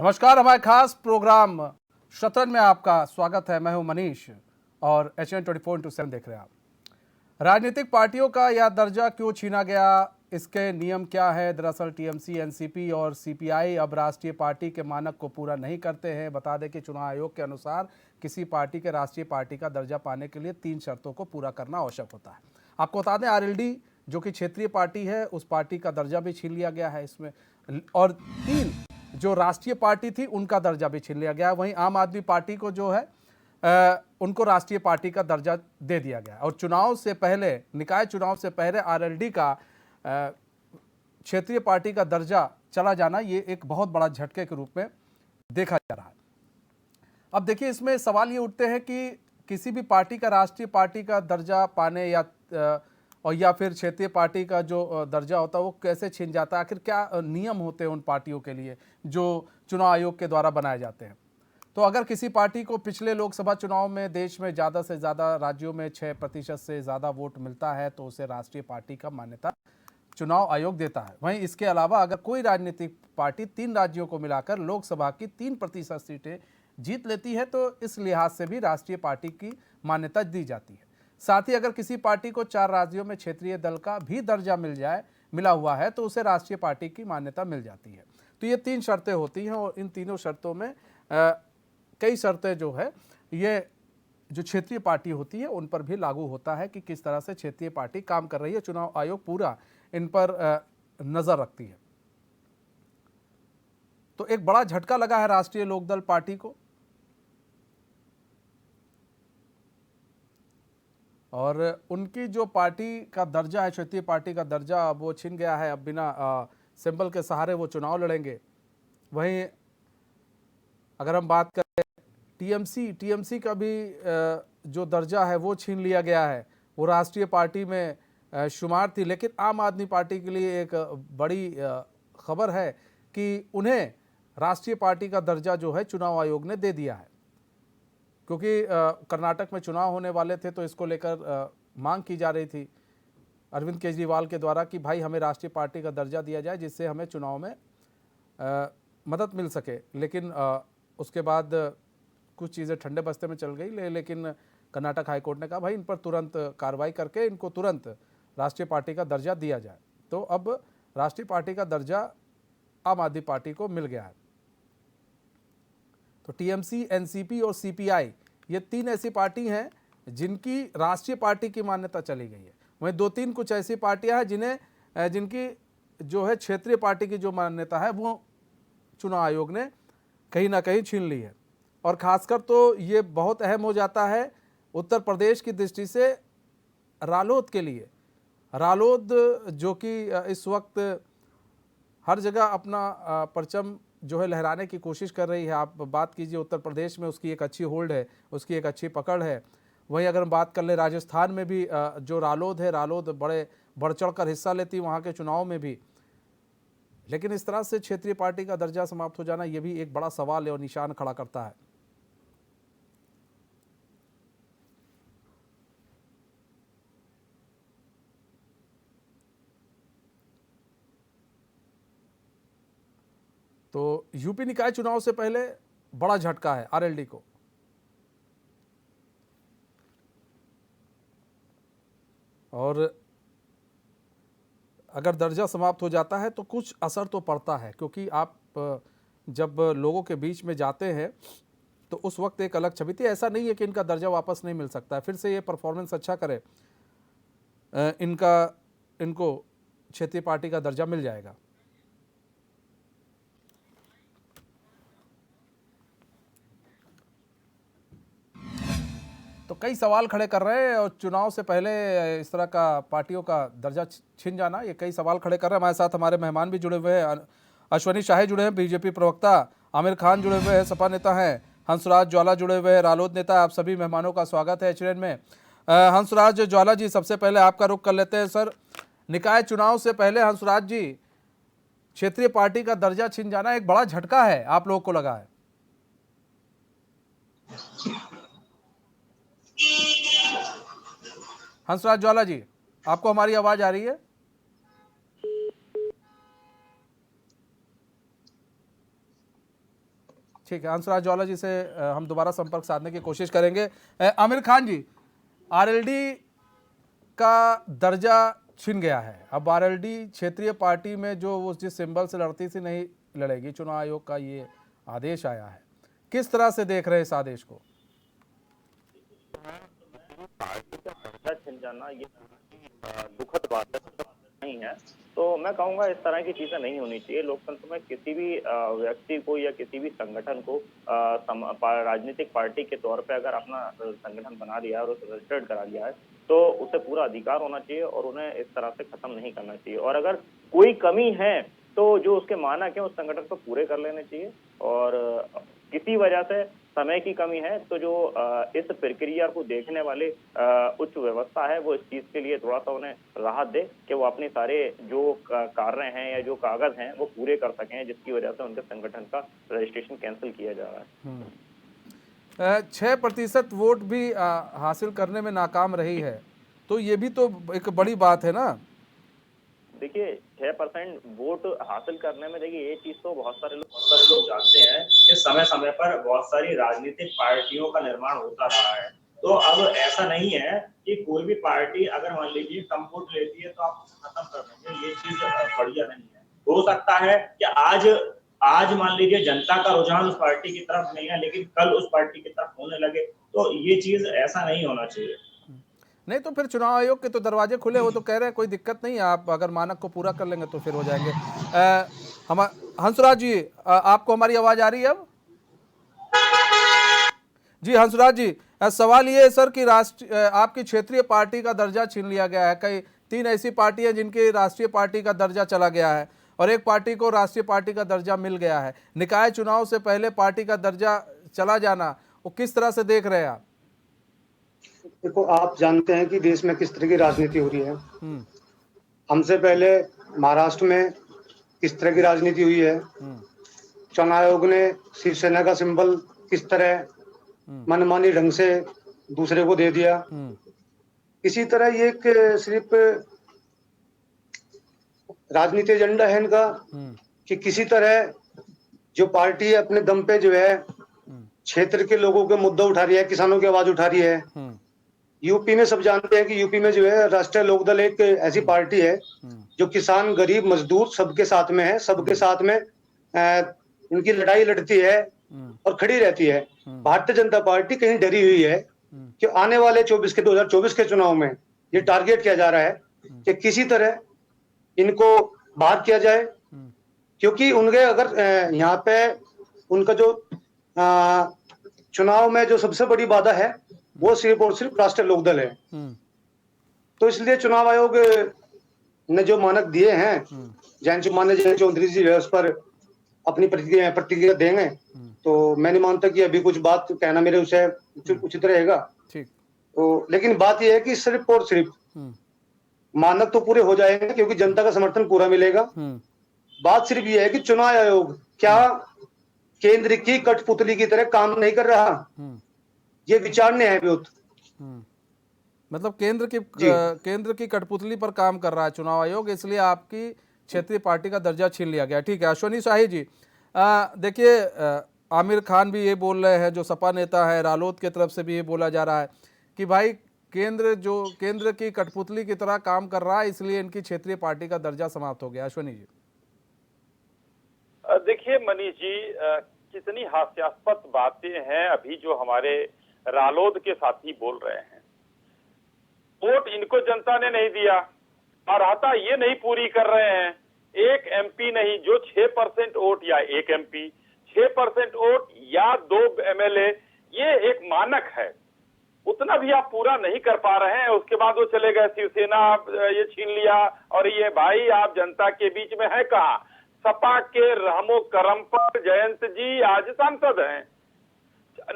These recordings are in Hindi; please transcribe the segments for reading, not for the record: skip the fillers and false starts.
नमस्कार, हमारे खास प्रोग्राम शतरंज में आपका स्वागत है। मैं हूं मनीष और HN 24/7 देख रहे हैं आप। राजनीतिक पार्टियों का यह दर्जा क्यों छीना गया, इसके नियम क्या है? दरअसल TMC, NCP और CPI अब राष्ट्रीय पार्टी के मानक को पूरा नहीं करते हैं। बता दें कि चुनाव आयोग के अनुसार किसी पार्टी के राष्ट्रीय पार्टी का दर्जा पाने के लिए 3 शर्तों को पूरा करना आवश्यक होता है। आपको बता दें, RLD जो कि क्षेत्रीय पार्टी है, उस पार्टी का दर्जा भी छीन लिया गया है इसमें, और 3 जो राष्ट्रीय पार्टी थी उनका दर्जा भी छीन लिया गया। वहीं आम आदमी पार्टी को जो है उनको राष्ट्रीय पार्टी का दर्जा दे दिया गया। और चुनाव से पहले, निकाय चुनाव से पहले RLD का क्षेत्रीय पार्टी का दर्जा चला जाना, ये एक बहुत बड़ा झटके के रूप में देखा जा रहा है। अब देखिए, इसमें सवाल ये उठते हैं कि किसी भी पार्टी का राष्ट्रीय पार्टी का दर्जा पाने या फिर क्षेत्रीय पार्टी का जो दर्जा होता है वो कैसे छीन जाता है? आखिर क्या नियम होते हैं उन पार्टियों के लिए जो चुनाव आयोग के द्वारा बनाए जाते हैं? तो अगर किसी पार्टी को पिछले लोकसभा चुनाव में देश में ज़्यादा से ज़्यादा राज्यों में 6% से ज़्यादा वोट मिलता है तो उसे राष्ट्रीय पार्टी का मान्यता चुनाव आयोग देता है। वहीं इसके अलावा अगर कोई राजनीतिक पार्टी 3 राज्यों को मिलाकर लोकसभा की 3% सीटें जीत लेती है तो इस लिहाज से भी राष्ट्रीय पार्टी की मान्यता दी जाती है। साथ ही अगर किसी पार्टी को 4 राज्यों में क्षेत्रीय दल का भी दर्जा मिला हुआ है तो उसे राष्ट्रीय पार्टी की मान्यता मिल जाती है। तो ये 3 शर्तें होती हैं और इन तीनों शर्तों में कई शर्तें जो है ये जो क्षेत्रीय पार्टी होती है उन पर भी लागू होता है कि किस तरह से क्षेत्रीय पार्टी काम कर रही है। चुनाव आयोग पूरा इन पर नजर रखती है। तो एक बड़ा झटका लगा है राष्ट्रीय लोकदल पार्टी को, और उनकी जो पार्टी का दर्जा है, क्षेत्रीय पार्टी का दर्जा, अब वो छिन गया है। अब बिना सिंबल के सहारे वो चुनाव लड़ेंगे। वहीं अगर हम बात करें TMC का भी जो दर्जा है वो छीन लिया गया है। वो राष्ट्रीय पार्टी में शुमार थी, लेकिन आम आदमी पार्टी के लिए एक बड़ी खबर है कि उन्हें राष्ट्रीय पार्टी का दर्जा जो है चुनाव आयोग ने दे दिया है। क्योंकि कर्नाटक में चुनाव होने वाले थे तो इसको लेकर मांग की जा रही थी अरविंद केजरीवाल के द्वारा कि भाई हमें राष्ट्रीय पार्टी का दर्जा दिया जाए जिससे हमें चुनाव में मदद मिल सके। लेकिन उसके बाद कुछ चीज़ें ठंडे बस्ते में चल गई, लेकिन कर्नाटक हाईकोर्ट ने कहा भाई इन पर तुरंत कार्रवाई करके इनको तुरंत राष्ट्रीय पार्टी का दर्जा दिया जाए। तो अब राष्ट्रीय पार्टी का दर्जा आम आदमी पार्टी को मिल गया है। तो TMC, NCP और CPI ये 3 ऐसी पार्टी हैं जिनकी राष्ट्रीय पार्टी की मान्यता चली गई है। वहीं 2-3 कुछ ऐसी पार्टियां हैं जिनकी जो है क्षेत्रीय पार्टी की जो मान्यता है वो चुनाव आयोग ने कहीं ना कहीं छीन ली है। और खासकर तो ये बहुत अहम हो जाता है उत्तर प्रदेश की दृष्टि से रालोद के लिए। रालोद जो कि इस वक्त हर जगह अपना परचम जो है लहराने की कोशिश कर रही है। आप बात कीजिए उत्तर प्रदेश में उसकी एक अच्छी होल्ड है, उसकी एक अच्छी पकड़ है। वहीं अगर हम बात कर ले राजस्थान में भी जो रालोद है, रालोद बड़े बढ़ चढ़ कर हिस्सा लेती वहाँ के चुनाव में भी। लेकिन इस तरह से क्षेत्रीय पार्टी का दर्जा समाप्त हो जाना ये भी एक बड़ा सवाल है और निशान खड़ा करता है। तो यूपी निकाय चुनाव से पहले बड़ा झटका है RLD को। और अगर दर्जा समाप्त हो जाता है तो कुछ असर तो पड़ता है, क्योंकि आप जब लोगों के बीच में जाते हैं तो उस वक्त एक अलग छवि थी। ऐसा नहीं है कि इनका दर्जा वापस नहीं मिल सकता है, फिर से ये परफॉर्मेंस अच्छा करे इनको क्षेत्रीय पार्टी का दर्जा मिल जाएगा। तो कई सवाल खड़े कर रहे हैं और चुनाव से पहले इस तरह का पार्टियों का दर्जा छिन जाना, ये कई सवाल खड़े कर रहे हैं। हमारे साथ हमारे मेहमान भी जुड़े हुए हैं। अश्वनी शाही जुड़े हैं, BJP प्रवक्ता, आमिर खान जुड़े हुए हैं, सपा नेता हैं, हंसराज ज्वाला जुड़े हुए हैं, रालोद नेता। आप सभी मेहमानों का स्वागत है HN में। हंसराज ज्वाला जी, सबसे पहले आपका रुख कर लेते हैं। सर, निकाय चुनाव से पहले हंसराज जी, क्षेत्रीय पार्टी का दर्जा छिन जाना एक बड़ा झटका है, आप लोगों को लगा है? हंसराज ज्वाला जी, आपको हमारी आवाज आ रही है? ठीक है, हंसराज ज्वाला जी से हम दोबारा संपर्क साधने की कोशिश करेंगे। आमिर खान जी, आरएलडी का दर्जा छिन गया है। अब आरएलडी क्षेत्रीय पार्टी में जो वो जिस सिंबल से लड़ती थी नहीं लड़ेगी। चुनाव आयोग का ये आदेश आया है, किस तरह से देख रहे हैं इस आदेश को? पार्टी का दर्जा छिन जाना ये दुखद बात नहीं है। तो मैं कहूंगा इस तरह की चीजें नहीं होनी चाहिए। लोकतंत्र में किसी भी व्यक्ति को या किसी भी संगठन को राजनीतिक पार्टी के तौर पे अगर अपना संगठन बना दिया है और उसे रजिस्टर्ड करा दिया है तो उसे पूरा अधिकार होना चाहिए और उन्हें इस तरह से खत्म नहीं करना चाहिए। और अगर कोई कमी है तो जो उसके मानक है उस संगठन को पूरे कर लेने चाहिए। और किसी वजह से समय की कमी है तो जो इस प्रक्रिया को देखने वाले उच्च व्यवस्था है वो इस चीज के लिए थोड़ा सा उन्हें राहत दे कि वो अपने सारे जो कार्य हैं या जो कागज हैं वो पूरे कर सकें, जिसकी वजह से उनके संगठन का रजिस्ट्रेशन कैंसिल किया जा रहा है। 6% वोट भी हासिल करने में नाकाम रही है, तो ये भी तो एक बड़ी बात है ना। देखिए 6% वोट हासिल करने में, देखिए ये चीज तो बहुत सारे लोग जानते हैं कि समय समय पर बहुत सारी राजनीतिक पार्टियों का निर्माण होता रहा है। तो अब ऐसा नहीं है कि कोई भी पार्टी अगर मान लीजिए कम वोट लेती है तो आप खत्म कर देंगे, ये चीज बढ़िया नहीं है। हो सकता है कि आज मान लीजिए जनता का रुझान उस पार्टी की तरफ नहीं है लेकिन कल उस पार्टी की तरफ होने लगे, तो ये चीज ऐसा नहीं होना चाहिए। नहीं तो फिर चुनाव आयोग के तो दरवाजे खुले, वो तो कह रहे हैं कोई दिक्कत नहीं है, आप अगर मानक को पूरा कर लेंगे तो फिर हो जाएंगे। हम हंसराज जी, आपको हमारी आवाज आ रही है अब? जी हंसराज जी, सवाल ये है सर कि आपकी क्षेत्रीय पार्टी का दर्जा छीन लिया गया है। कई 3 ऐसी पार्टी है जिनकी राष्ट्रीय पार्टी का दर्जा चला गया है और एक पार्टी को राष्ट्रीय पार्टी का दर्जा मिल गया है। निकाय चुनाव से पहले पार्टी का दर्जा चला जाना, वो किस तरह से देख रहे हैं आप? देखो, आप जानते हैं कि देश में किस तरह की राजनीति हो रही है। हमसे पहले महाराष्ट्र में किस तरह की राजनीति हुई है। चुनाव आयोग ने शिवसेना का सिंबल किस तरह मनमानी ढंग से दूसरे को दे दिया। इसी तरह ये एक सिर्फ राजनीति एजेंडा है इनका कि किसी तरह जो पार्टी है अपने दम पे जो है क्षेत्र के लोगों के मुद्दा उठा रही है, किसानों की आवाज उठा रही है। यूपी में सब जानते हैं कि यूपी में जो है राष्ट्रीय लोकदल एक ऐसी पार्टी है जो किसान, गरीब, मजदूर सबके साथ में है, सबके साथ में उनकी लड़ाई लड़ती है और खड़ी रहती है। भारतीय जनता पार्टी कहीं डरी हुई है कि आने वाले 2024 के चुनाव में ये टारगेट किया जा रहा है कि किसी तरह इनको बाहर किया जाए, क्योंकि उनके अगर यहाँ पे उनका जो चुनाव में जो सबसे बड़ी बाधा है वो सिर्फ और सिर्फ राष्ट्रीय लोकदल है। तो इसलिए चुनाव आयोग ने जो मानक दिए हैं, माननीय जयंत चौधरी जी उस पर अपनी प्रतिक्रिया देंगे, तो मैं नहीं मानता कि अभी कुछ बात कहना मेरे उसे उचित रहेगा। तो लेकिन बात यह है कि सिर्फ और सिर्फ मानक तो पूरे हो जाएंगे क्योंकि जनता का समर्थन पूरा मिलेगा। बात सिर्फ ये है कि चुनाव आयोग क्या केंद्र की कठपुतली की तरह काम नहीं कर रहा, ये विचारने हैं बहुत। मतलब केंद्र की कठपुतली पर काम कर रहा है चुनाव आयोग, इसलिए आपकी क्षेत्रीय पार्टी का दर्जा छीन लिया गया। ठीक है, अश्वनी शाही जी, देखिए आमिर खान भी ये बोल रहे हैं, जो सपा नेता है, रालोद की तरफ से भी ये बोला जा रहा है कि भाई केंद्र की कठपुतली की तरह काम कर रहा है, इसलिए इनकी क्षेत्रीय पार्टी का दर्जा समाप्त हो गया। अश्वनी जी, देखिए मनीष जी, कितनी हास्यास्पद बातें हैं अभी जो हमारे रालोद के साथी बोल रहे हैं। वोट इनको जनता ने नहीं दिया, अर्हता ये नहीं पूरी कर रहे हैं। एक एमपी नहीं, जो 6% वोट या एक एमपी, 6% वोट या 2 एमएलए, ये एक मानक है, उतना भी आप पूरा नहीं कर पा रहे हैं। उसके बाद वो चले गए शिवसेना, ये छीन लिया। और ये भाई आप जनता के बीच में है कहाँ? सपा के रहमो करम पर जयंत जी आज सांसद हैं,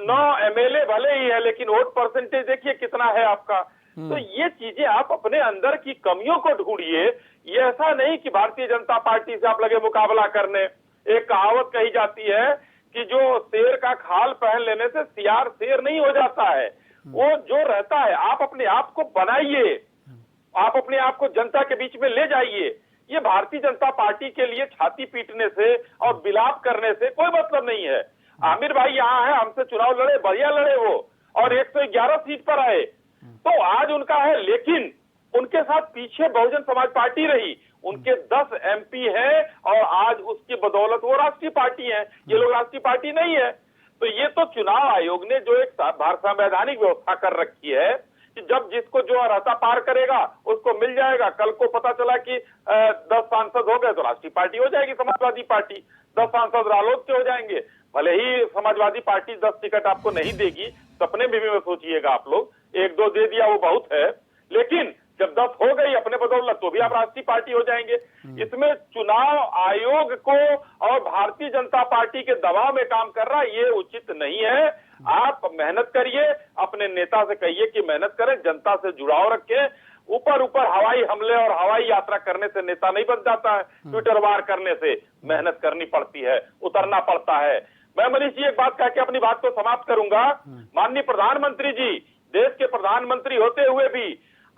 9 एमएलए भले ही है लेकिन वोट परसेंटेज देखिए कितना है आपका। तो ये चीजें आप अपने अंदर की कमियों को ढूंढिए। ये ऐसा नहीं कि भारतीय जनता पार्टी से आप लगे मुकाबला करने। एक कहावत कही जाती है कि जो शेर का खाल पहन लेने से सियार शेर नहीं हो जाता है, वो जो रहता है आप अपने आप को बनाइए, आप अपने आप को जनता के बीच में ले जाइए। ये भारतीय जनता पार्टी के लिए छाती पीटने से और बिलाप करने से कोई मतलब नहीं है। आमिर भाई यहाँ है, हमसे चुनाव लड़े, बढ़िया लड़े वो, और 111 सीट पर आए, तो आज उनका है। लेकिन उनके साथ पीछे बहुजन समाज पार्टी रही, उनके 10 MP हैं, और आज उसकी बदौलत वो राष्ट्रीय पार्टी है, ये लोग राष्ट्रीय पार्टी नहीं है। तो ये तो चुनाव आयोग ने जो एक संवैधानिक व्यवस्था कर रखी है कि जब जिसको जो अर्हता पार करेगा उसको मिल जाएगा। कल को पता चला कि 10 सांसद हो गए तो राष्ट्रीय पार्टी हो जाएगी समाजवादी पार्टी, 10 सांसद रालोद के हो जाएंगे। भले ही समाजवादी पार्टी 10 टिकट आपको नहीं देगी, सपने में भी मत सोचिएगा आप लोग, 1-2 दे दिया वो बहुत है, लेकिन जब 10 हो गई अपने बदौलत तो भी आप राष्ट्रीय पार्टी हो जाएंगे। इसमें चुनाव आयोग को और भारतीय जनता पार्टी के दबाव में काम कर रहा ये उचित नहीं है। आप मेहनत करिए, अपने नेता से कहिए कि मेहनत करें, जनता से जुड़ाव रखें। ऊपर हवाई हमले और हवाई यात्रा करने से नेता नहीं बन जाता है, ट्विटर वार करने से मेहनत करनी पड़ती है, उतरना पड़ता है। मैं मनीष जी एक बात कह के अपनी बात को समाप्त करूंगा। माननीय प्रधानमंत्री जी देश के प्रधानमंत्री होते हुए भी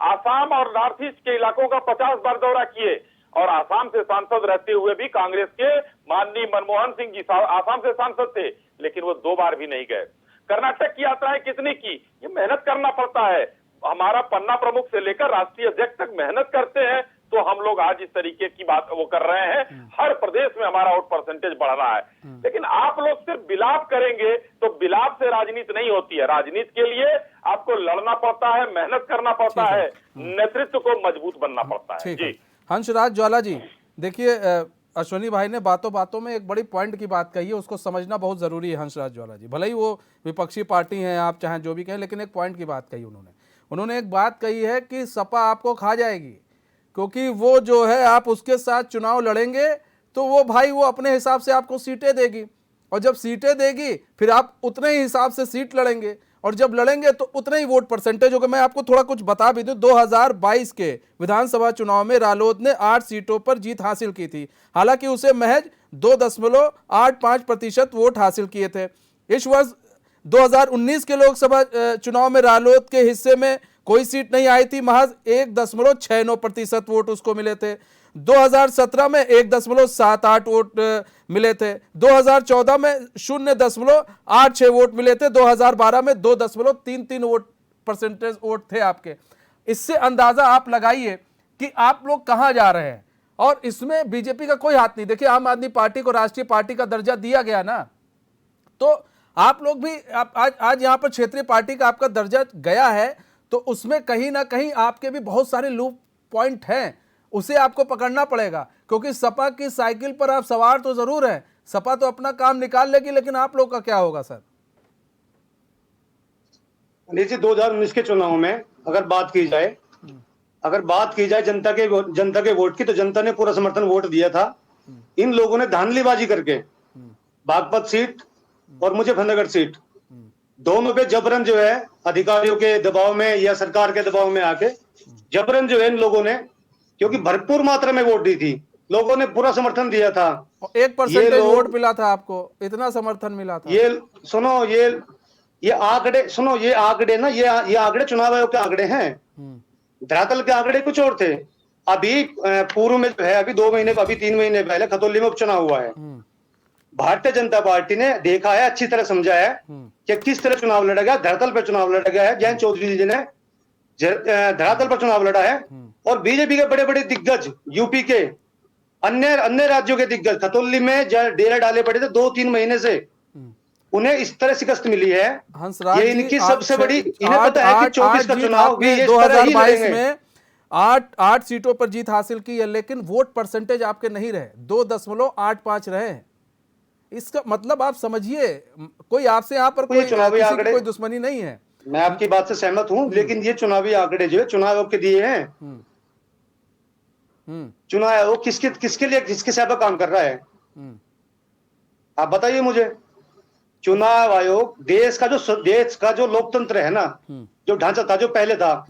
आसाम और नॉर्थ ईस्ट के इलाकों का 50 बार दौरा किए, और आसाम से सांसद रहते हुए भी कांग्रेस के माननीय मनमोहन सिंह जी आसाम से सांसद थे, लेकिन वो 2 बार भी नहीं गए। कर्नाटक की यात्राएं कितनी की, ये मेहनत करना पड़ता है। हमारा पन्ना प्रमुख से लेकर राष्ट्रीय अध्यक्ष तक मेहनत करते हैं, तो हम लोग आज इस तरीके की बात वो कर रहे हैं। हर प्रदेश में हमारा वोट परसेंटेज बढ़ रहा है, लेकिन आप लोग सिर्फ बिलाप करेंगे तो बिलाप से राजनीति नहीं होती है। राजनीति के लिए आपको लड़ना पड़ता है, मेहनत करना पड़ता है, नेतृत्व को मजबूत बनना पड़ता है। जी हंसराज ज्वाला जी, देखिए अश्विनी भाई ने बातों बातों में एक बड़ी पॉइंट की बात कही है, उसको समझना बहुत जरूरी है। हंसराज ज्वाला जी भले ही वो विपक्षी पार्टी हैं, आप चाहे जो भी कहें, लेकिन एक पॉइंट की बात कही उन्होंने एक बात कही है कि सपा आपको खा जाएगी, क्योंकि वो जो है आप उसके साथ चुनाव लड़ेंगे तो वो भाई वो अपने हिसाब से आपको सीटें देगी, और जब सीटें देगी फिर आप उतने ही हिसाब से सीट लड़ेंगे, और जब लड़ेंगे तो उतने ही वोट परसेंटेज होगा। मैं आपको थोड़ा कुछ बता भी दूं, 2022 के विधानसभा चुनाव में रालोद ने 8 सीटों पर जीत हासिल की थी, हालांकि उसे महज 2.85% वोट हासिल किए थे। इस वर्ष 2019 के लोकसभा चुनाव में रालोद के हिस्से में कोई सीट नहीं आई थी, महज 1.69% वोट उसको मिले थे। 2017 में 1.78 वोट मिले थे, 2014 में 0.86 वोट मिले थे, 2012 में 2.33 वोट परसेंटेज वोट थे आपके। इससे अंदाजा आप लगाइए कि आप लोग कहां जा रहे हैं, और इसमें बीजेपी का कोई हाथ नहीं। देखिए आम आदमी पार्टी को राष्ट्रीय पार्टी का दर्जा दिया गया ना, तो आप लोग भी आज यहां पर क्षेत्रीय पार्टी का आपका दर्जा गया है, तो उसमें कहीं ना कहीं आपके भी बहुत सारे लूप पॉइंट हैं, उसे आपको पकड़ना पड़ेगा, क्योंकि सपा की साइकिल पर आप सवार तो जरूर हैं, सपा तो अपना काम निकाल लेगी, लेकिन आप लोग का क्या होगा सर? जी 2019 के चुनाव में अगर बात की जाए जनता के वोट की, तो जनता ने पूरा समर्थन वोट दिया था। इन लोगों ने धांधलीबाजी करके बागपत सीट और मुजफ्फरनगर सीट दोनों पे जबरन जो है अधिकारियों के दबाव में या सरकार के दबाव में आके जबरन जो है इन लोगों ने, क्योंकि भरपूर मात्रा में वोट दी थी, लोगों ने पूरा समर्थन दिया था। 1% वोट मिला था आपको, इतना समर्थन मिला था। ये सुनो, ये आंकड़े सुनो, ये आंकड़े ना, ये आंकड़े चुनाव आयोग के आंकड़े हैं, धरातल के आंकड़े कुछ और थे। अभी पूर्व में जो है, अभी 2 महीने, अभी 3 महीने पहले खतौली में उपचुनाव हुआ है। भारतीय जनता पार्टी ने देखा है, अच्छी तरह समझा है कि किस तरह चुनाव लड़ा गया, धरातल पर चुनाव लड़ा गया है। जयंत चौधरी जी ने धरातल पर चुनाव लड़ा है, और बीजेपी के बड़े बड़े दिग्गज, यूपी के अन्य राज्यों के दिग्गज खतौली में डेरा डाले पड़े थे 2-3 महीने से, उन्हें इस तरह शिकस्त मिली है। ये इनकी सबसे बड़ी, इन्हें पता है कि 24 का चुनाव भी इस तरह ही लड़ेंगे। में 8 सीटों पर जीत हासिल की है, लेकिन वोट परसेंटेज आपके नहीं रहे, 2.85 रहे हैं। इसका मतलब आप समझिए, कोई आपसे यहाँ पर कोई चुनावी आंकड़े, कोई दुश्मनी नहीं है। मैं आपकी बात से सहमत हूं, लेकिन ये चुनावी आंकड़े जो है चुनाव आयोग के दिए हैं। चुनाव आयोग किसके लिए, किसके सेवा काम कर रहा है, आप बताइए मुझे। चुनाव आयोग देश का जो लोकतंत्र है ना, जो ढांचा था, जो पहले था,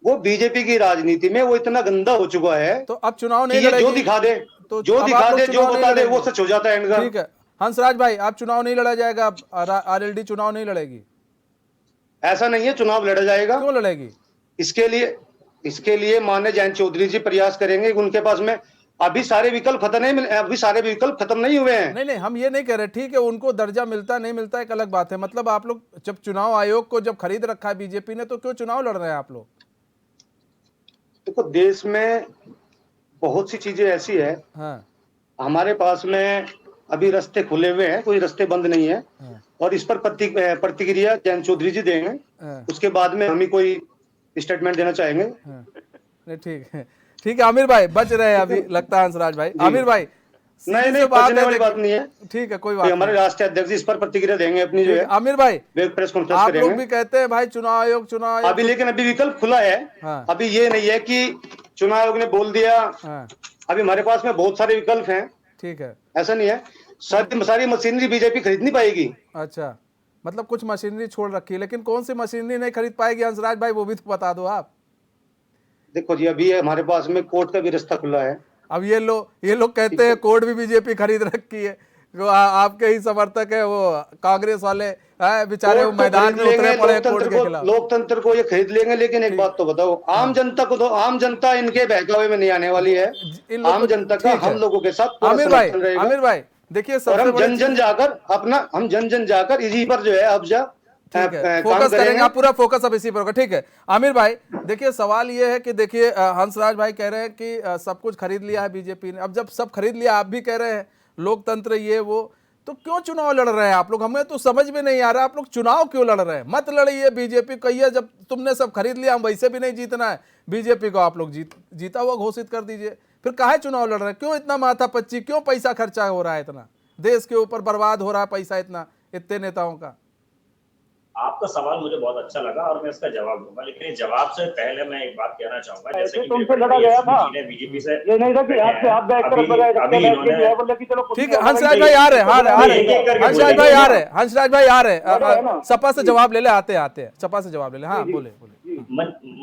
वो बीजेपी की राजनीति में वो इतना गंदा हो चुका है। तो अब चुनाव नहीं लड़ेगी, जो दिखा दे, जो बता दे, वो सच हो जाता है। ठीक है हंसराज भाई, आप चुनाव नहीं लड़ा जाएगा, आरएलडी चुनाव नहीं लड़ेगी? ऐसा नहीं है, चुनाव लड़ा जाएगा। क्यों लड़ेगी? इसके लिए माननीय जयंत चौधरी जी प्रयास करेंगे। उनके पास में अभी सारे विकल्प खत्म नहीं, अभी सारे विकल्प खत्म नहीं हुए हैं। नहीं नहीं, हम ये नहीं कह रहे, ठीक है उनको दर्जा मिलता नहीं मिलता एक अलग बात है। मतलब आप लोग जब चुनाव आयोग को जब खरीद रखा है बीजेपी ने, तो क्यों चुनाव लड़ रहे हैं आप लोग? देखो, देश में बहुत सी चीजें ऐसी है, हाँ हमारे पास में अभी रास्ते खुले हुए हैं, कोई रास्ते बंद नहीं है। हाँ और इस पर प्रतिक्रिया जैन चौधरी जी देंगे, हाँ उसके बाद में हम ही कोई स्टेटमेंट देना चाहेंगे। हाँ। नहीं ठीक है आमिर भाई, बच रहे हैं अभी लगता है हंसराज भाई। आमिर भाई नहीं नहीं, बचने वाली बात नहीं है। ठीक है कोई तो बात हमारे नहीं। राष्ट्रीय अध्यक्ष इस पर प्रतिक्रिया देंगे अपनी, जो है आमिर भाई प्रेस कॉन्फ्रेंस आप लोग करेंगे भी कहते हैं भाई चुनाव आयोग अभी, लेकिन अभी विकल्प खुला है। हाँ। अभी ये नहीं है कि चुनाव आयोग ने बोल दिया। हाँ अभी हमारे पास में बहुत सारे विकल्प हैं, ठीक है। ऐसा नहीं है। सारी मशीनरी बीजेपी खरीद नहीं पाएगी। अच्छा, मतलब कुछ मशीनरी छोड़ रखी है, लेकिन कौन सी मशीनरी नहीं खरीद पाएगी हंसराज भाई, वो भी तो बता दो आप। देखो जी, अभी हमारे पास में कोर्ट का भी रास्ता खुला है। अब ये लोग कहते हैं कोर्ट भी बीजेपी खरीद रखी है। जो आपके ही समर्थक है वो कांग्रेस वाले हैं बेचारे, वो कोर्ट तो मैदान में खरीद उतरे लेंगे, पड़े हैं कोर्ट के खिलाफ। लोकतंत्र को ये खरीद लेंगे। लेकिन एक बात तो बताओ, आम जनता को तो, आम जनता इनके बहकावे में नहीं आने वाली है। इन लोग आम को जनता का ठीक है। हम लोगों के साथ पूरा आमिर भाई, समर्थन रहेगा। आमिर भाई देखिए और सबसे हम बड़ी जन जन जाकर अपना, हम जन जन जाकर इसी पर जो है अब ठीक है काम फोकस करेंगे, करेंगे। आप पूरा फोकस अब इसी पर होगा। ठीक है आमिर भाई, देखिए सवाल ये है कि देखिए हंसराज भाई कह रहे हैं कि सब कुछ खरीद लिया है बीजेपी ने। अब जब सब खरीद लिया, आप भी कह रहे हैं लोकतंत्र ये वो, तो क्यों चुनाव लड़ रहे हैं आप लोग? हमें तो समझ में नहीं आ रहा आप लोग चुनाव क्यों लड़ रहे हैं। मत लड़िए, बीजेपी कहिए जब तुमने सब खरीद लिया, हम वैसे भी नहीं जीतना है बीजेपी को, आप लोग जीता हुआ घोषित कर दीजिए। फिर काहे चुनाव लड़ रहे हैं? क्यों इतना माथापच्ची, क्यों पैसा खर्चा हो रहा है, इतना देश के ऊपर बर्बाद हो रहा है पैसा इतना, इतने नेताओं का? आपका सवाल मुझे बहुत अच्छा लगा और मैं इसका जवाब दूंगा, लेकिन इस जवाब से पहले मैं एक बात कहना चाहूंगा। जैसे कि तुमसे लड़ा गया था, बीजेपी से ये नहीं था कि आपसे आप बैठकर बोले कि चलो ठीक है हंसराज भाई आ रहे हंसराज भाई आ रहे हंसराज भाई आ रहे सपा से जवाब ले ले, आते हैं सपा से जवाब ले ले। हाँ बोले।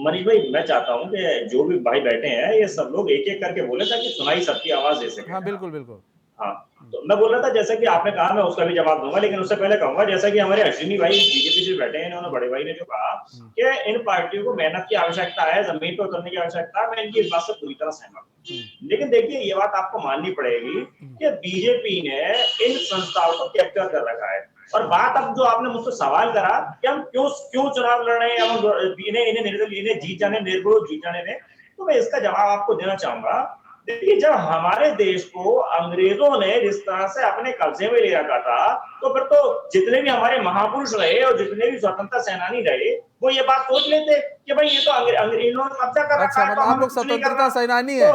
मनीष भाई, मैं चाहता हूँ कि जो भी भाई बैठे हैं ये सब लोग एक एक करके बोले ताकि सुनाई सबकी आवाज दे सके। हाँ बिल्कुल। हाँ, तो मैं बोल रहा था जैसा कि आपने कहा, मैं उसका भी जवाब दूंगा, लेकिन उससे पहले कहूंगा जैसा कि हमारे अश्विनी भाई बीजेपी से बैठे हैं, इन्होंने बड़े भाई ने जो कहा कि इन पार्टियों को मेहनत की आवश्यकता है, जमीन पर उतरने की आवश्यकता है, मैं इनकी इस बात से पूरी तरह सहमत हूँ। लेकिन देखिए ये बात आपको माननी पड़ेगी कि बीजेपी ने इन संस्थाओं को कैप्चर कर रखा है। और बात अब जो आपने मुझसे सवाल करा कि हम क्यों चुनाव लड़ रहे हैं, इन्हें जीत जाने, निर्विरोध जीत जाने दें, तो मैं इसका जवाब आपको देना चाहूंगा। देखिए, जब हमारे देश को अंग्रेजों ने जिस तरह से अपने कब्जे में ले रखा था, तो फिर तो जितने भी हमारे महापुरुष रहे और जितने भी स्वतंत्रता सेनानी रहे, वो ये बात सोच लेते कि भाई ये तो अंग्रेजों ने कब्जा कर रखा है। मतलब आप लोग स्वतंत्रता सेनानी है,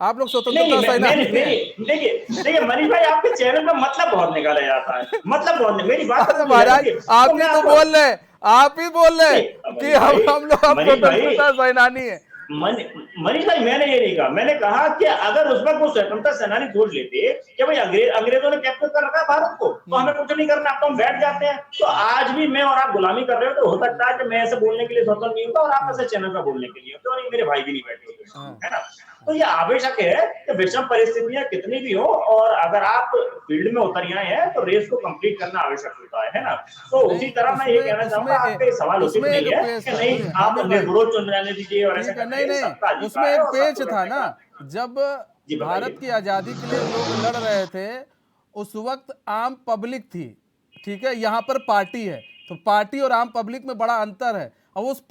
आप लोग स्वतंत्रता सेनानी। देखिए मनीष भाई, आपके चैनल में मतलब बहुत निकाला जाता है, मतलब बहुत, मेरी बात महाराज आप ही तो बोल रहे, आप ही बोल रहे कि हम लोग स्वतंत्रता सेनानी है। मनीष भाई, मैंने ये नहीं कहा, मैंने कहा कि अगर उसमें कोई स्वतंत्रता सेनानी सोच लेते कि भाई अंग्रेजों ने कैप्चर कर रखा है भारत को, तो हमें कुछ नहीं करना, अब तो हम बैठ जाते हैं। तो आज भी मैं और आप गुलामी कर रहे हो, तो हो सकता है कि मैं ऐसे बोलने के लिए स्वतंत्र नहीं होता और आप ऐसे चैनल पर बोलने के लिए होते, और मेरे भाई भी नहीं बैठे होते, है ना। तो ये आवश्यक है कि विषम परिस्थितियां कितनी भी हो, और अगर आप फील्ड में उतर आए हैं तो रेस को कंप्लीट करना आवश्यक होता है ना। तो उसी तरह मैं ये कहना चाहूंगा, आपके सवाल उचित नहीं है कि नहीं आप निर्विरोध चुन जाने दीजिए और ऐसा नहीं, उसमें एक पेच था ना, जब भारत की आजादी के लिए लोग लड़ रहे थे उस वक्त आम पब्लिक थी, ठीक है, यहाँ पर पार्टी है, तो पार्टी और आम पब्लिक में बड़ा अंतर है। और उस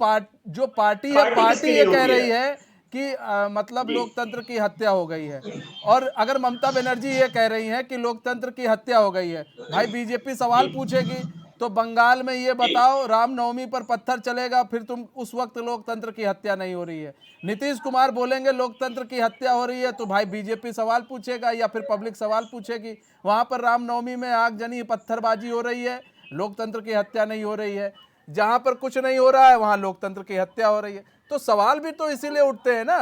जो पार्टी है, पार्टी ये कह रही है कि मतलब लोकतंत्र की हत्या हो गई है, और अगर ममता बनर्जी ये कह रही हैं कि लोकतंत्र की हत्या हो गई है, भाई बीजेपी सवाल पूछेगी तो बंगाल में ये बताओ रामनवमी पर पत्थर चलेगा, फिर तुम उस वक्त लोकतंत्र की हत्या नहीं हो रही है। नीतीश कुमार बोलेंगे लोकतंत्र की हत्या हो रही है, तो भाई बीजेपी सवाल पूछेगा या फिर पब्लिक सवाल पूछेगी। वहां पर रामनवमी में आगजनी पत्थरबाजी हो रही है, लोकतंत्र की हत्या नहीं हो रही है। जहां पर कुछ नहीं हो रहा है वहां लोकतंत्र की हत्या हो रही है। तो सवाल भी तो इसीलिए उठते हैं ना।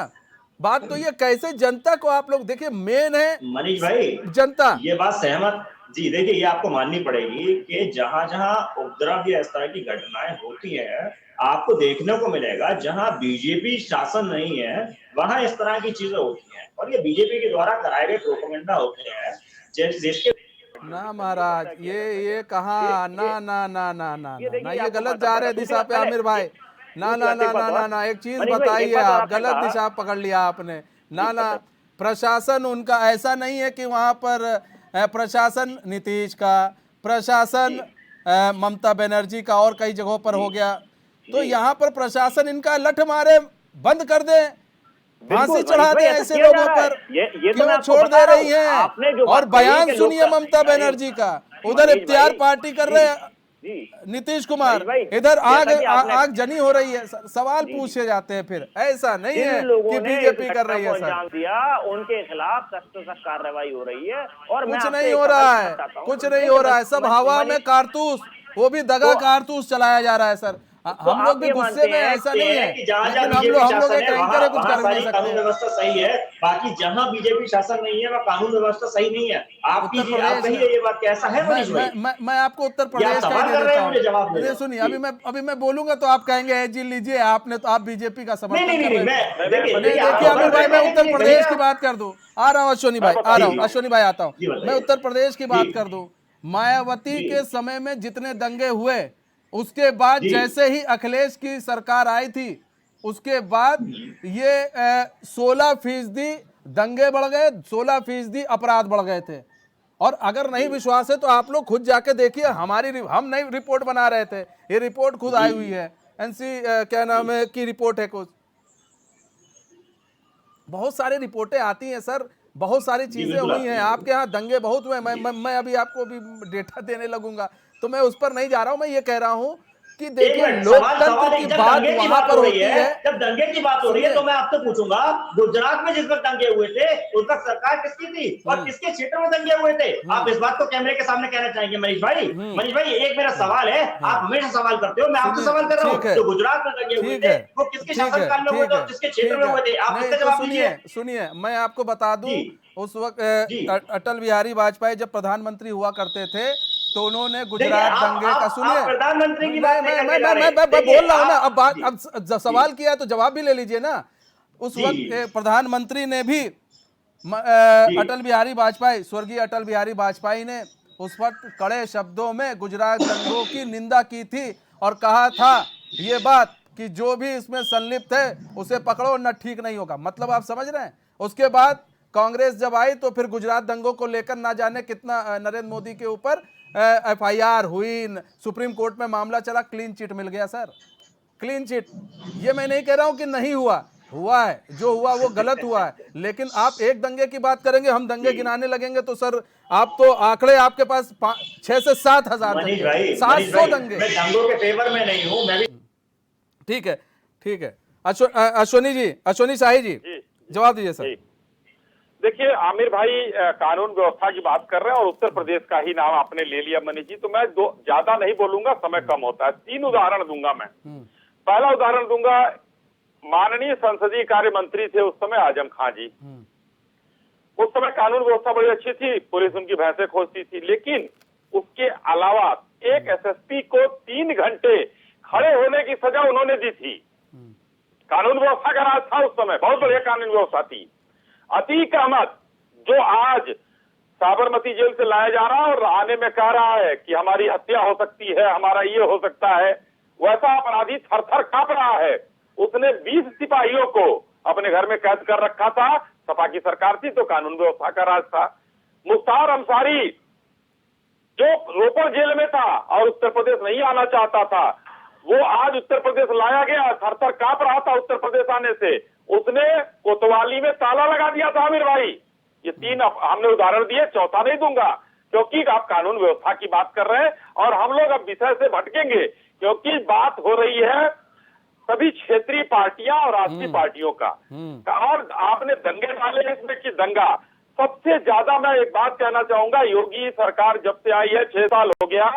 बात तो ये कैसे जनता को आप लोग देखिए, मेन है मनीष भाई जनता। ये बात सहमत जी, देखिए ये आपको माननी पड़ेगी कि जहां जहां उपद्रव या इस तरह की घटनाएं होती हैं, आपको देखने को मिलेगा जहां बीजेपी शासन नहीं है वहां इस तरह की चीजें होती हैं, और ये बीजेपी के द्वारा कराए गए प्रोपेगेंडा होते हैं जिसके ना महाराज ये कहा ना ना ना ना ना ना, ये गलत जा रहे दिशा पे आमिर भाई। ना ना ना ना ना ना, एक चीज बताइए, आप गलत दिशा पकड़ लिया आपने। ना ना, प्रशासन उनका ऐसा नहीं है कि वहां पर प्रशासन नीतीश का, प्रशासन ममता बनर्जी का और कई जगहों पर हो गया, तो यहाँ पर प्रशासन इनका लठ मारे, बंद कर दे, फांसी चढ़ा दे ऐसे लोगों पर। क्यों छोड़ दे रही है? और बयान सुनिए ममता बनर्जी का, उधर इफ्तियार पार्टी कर रहे हैं नीतीश कुमार, इधर आग जनी हो रही है। सवाल पूछे जाते हैं फिर, ऐसा नहीं है कि बीजेपी कर रही है सर, उनके खिलाफ सख्त से सख्त कार्रवाई हो रही है। और कुछ नहीं हो रहा है, कुछ नहीं हो रहा है, सब हवा में कारतूस, वो भी दगा कारतूस चलाया जा रहा है सर। हम लोग भी गुस्से में, ऐसा नहीं है, लेकिन हम लोग एक एंकर है, कुछ कर नहीं सकते। कानून व्यवस्था सही है, बाकी जहां बीजेपी शासन नहीं है वह कानून व्यवस्था सही नहीं है। आपकी ये बात कैसा है मनीष भाई? मैं आपको उत्तर प्रदेश का ही दे देता हूँ। सुनिए, अभी मैं बोलूंगा तो आप कहेंगे जी लीजिए, आपने तो आप बीजेपी का समर्थन कर रहे हैं। देखिए आमिर भाई, मैं उत्तर प्रदेश की बात कर दूं, आ रहा हूँ अश्वनी भाई, आ रहा हूँ अश्वनी भाई, आता हूँ मैं उत्तर प्रदेश की बात कर दूं। मायावती के समय में जितने दंगे हुए, उसके बाद जैसे ही अखिलेश की सरकार आई थी, उसके बाद ये 16% दंगे बढ़ गए, 16% अपराध बढ़ गए थे। और अगर नहीं विश्वास है तो आप लोग खुद जाके देखिए, हम नई रिपोर्ट बना रहे थे, ये रिपोर्ट खुद आई हुई है, एनसी क्या नाम है की रिपोर्ट है कुछ, बहुत सारी रिपोर्टें आती हैं सर, बहुत सारी चीजें हुई हैं। आपके यहाँ दंगे बहुत हुए, मैं अभी आपको भी डेटा देने लगूंगा, तो मैं उस पर नहीं जा रहा हूं। मैं ये कह रहा हूं कि देखिए लोकतंत्र की बात वहां पर होती है। जब दंगे की बात हो रही है तो मैं आपसे पूछूंगा, गुजरात में जिस वक्त दंगे हुए थे उस वक्त सरकार किसकी थी और किसके क्षेत्र में दंगे हुए थे? आप इस बात को कैमरे के सामने कहना चाहेंगे मनीष भाई? मनीष भाई, एक मेरा सवाल है, आप हमेशा सवाल करते हो, मैं आपसे सवाल कर रहा हूँ, तो गुजरात में दंगे हुए थे वो किसके शासनकाल में हुए थे, किसके क्षेत्र में हुए थे? आप इसका जवाब दीजिए। सुनिए, मैं आपको बता दूं, उस वक्त अटल बिहारी वाजपेयी जब प्रधानमंत्री हुआ करते थे, तो उन्होंने गुजरात दंगे का, सुनिए प्रधानमंत्री की बात मैं बोल रहा हूं ना, अब सवाल किया तो जवाब भी ले लीजिए ना। उस वक्त प्रधानमंत्री ने भी अटल बिहारी वाजपेयी, स्वर्गीय अटल बिहारी वाजपेयी ने उस वक्त कड़े शब्दों में गुजरात दंगों की निंदा की थी और कहा था ये बात कि जो भी इसमें संलिप्त है उसे पकड़ो न ठीक नहीं होगा। मतलब आप समझ रहे हैं। उसके बाद कांग्रेस जब आई तो फिर गुजरात दंगों को लेकर ना जाने कितना नरेंद्र मोदी के ऊपर FIR हुई, सुप्रीम कोर्ट में मामला चला, क्लीन चिट मिल गया सर, क्लीन चिट। ये मैं नहीं कह रहा हूं कि नहीं हुआ है, जो हुआ वो गलत हुआ है, लेकिन आप एक दंगे की बात करेंगे, हम दंगे गिनाने लगेंगे तो सर आप तो आंकड़े आपके पास 6 से 7 हजार 700 दंगे। मैं दंगों के फेवर में नहीं हूं, मैं भी। ठीक है अश्वनी शाही जी जवाब दीजिए सर। देखिए आमिर भाई कानून व्यवस्था की बात कर रहे हैं और उत्तर प्रदेश का ही नाम आपने ले लिया मनीष जी, तो मैं ज्यादा नहीं बोलूंगा, समय कम होता है। 3 उदाहरण दूंगा मैं। पहला उदाहरण दूंगा, माननीय संसदीय कार्य मंत्री थे उस समय आजम खां जी। उस समय कानून व्यवस्था बड़ी अच्छी थी, पुलिस उनकी भैंसे खोजती थी, लेकिन उसके अलावा एक SSP को 3 घंटे खड़े होने की सजा उन्होंने दी थी। कानून व्यवस्था का राज था उस समय, बहुत बढ़िया कानून व्यवस्था थी। अतीक अहमद जो आज साबरमती जेल से लाया जा रहा है और आने में कह रहा है कि हमारी हत्या हो सकती है, हमारा ये हो सकता है, वैसा अपराधी थर-थर कांप रहा है। उसने 20 सिपाहियों को अपने घर में कैद कर रखा था। सपा की सरकार थी तो कानून व्यवस्था का राज था। मुख्तार अंसारी जो रोपड़ जेल में था और उत्तर प्रदेश नहीं आना चाहता था, वो आज उत्तर प्रदेश लाया गया, थर-थर कांप रहा था उत्तर प्रदेश आने से। उसने कोतवाली में ताला लगा दिया था आमिर भाई। ये 3 हमने उदाहरण दिए, चौथा नहीं दूंगा क्योंकि आप कानून व्यवस्था की बात कर रहे हैं और हम लोग अब विषय से भटकेंगे क्योंकि बात हो रही है सभी क्षेत्रीय पार्टियां और राष्ट्रीय पार्टियों का। और आपने दंगे डाले इसमें कि दंगा सबसे ज्यादा, मैं एक बात कहना चाहूंगा, योगी सरकार जब से आई है 6 साल हो गया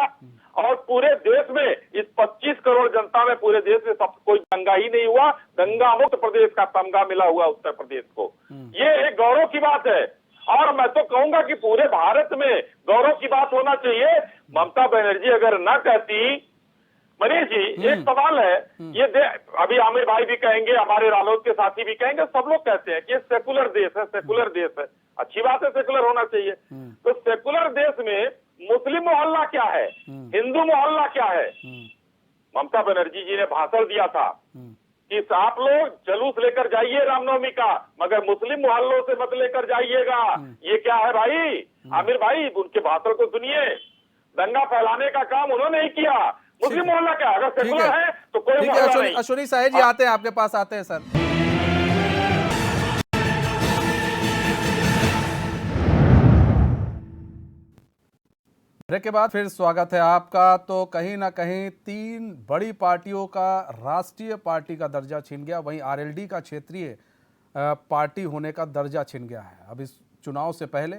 और पूरे देश में इस 25 करोड़ जनता में पूरे देश में सब कोई दंगा ही नहीं हुआ। दंगा मुक्त प्रदेश का तमगा मिला हुआ उत्तर प्रदेश को, ये एक गौरव की बात है। और मैं तो कहूंगा कि पूरे भारत में गौरव की बात होना चाहिए। ममता बनर्जी अगर न कहती, मनीष जी एक सवाल है, ये अभी आमिर भाई भी कहेंगे, हमारे रालोद के साथी भी कहेंगे, सब लोग कहते हैं कि सेकुलर देश है, सेकुलर देश है। अच्छी बात है, सेकुलर होना चाहिए। तो सेकुलर देश में मुस्लिम मोहल्ला क्या है, हिंदू मोहल्ला क्या है? ममता बनर्जी जी ने भाषण दिया था कि आप लोग जलूस लेकर जाइए रामनवमी का, मगर मुस्लिम मोहल्लों से मत लेकर जाइएगा। ये क्या है भाई? आमिर भाई, उनके भाषण को सुनिए। दंगा फैलाने का काम उन्होंने ही किया। मुस्लिम मोहल्ला क्या, अगर ठीक सेकुलर है तो कोई ठीक है। मोहल्ला अश्वनी नहीं। अश्वनी साहेब जी आते हैं, आपके पास आते हैं सर। ब्रेक के बाद फिर स्वागत है आपका। तो कहीं ना कहीं तीन बड़ी पार्टियों का राष्ट्रीय पार्टी का दर्जा छिन गया, वहीं आरएलडी का क्षेत्रीय पार्टी होने का दर्जा छिन गया है। अब इस चुनाव से पहले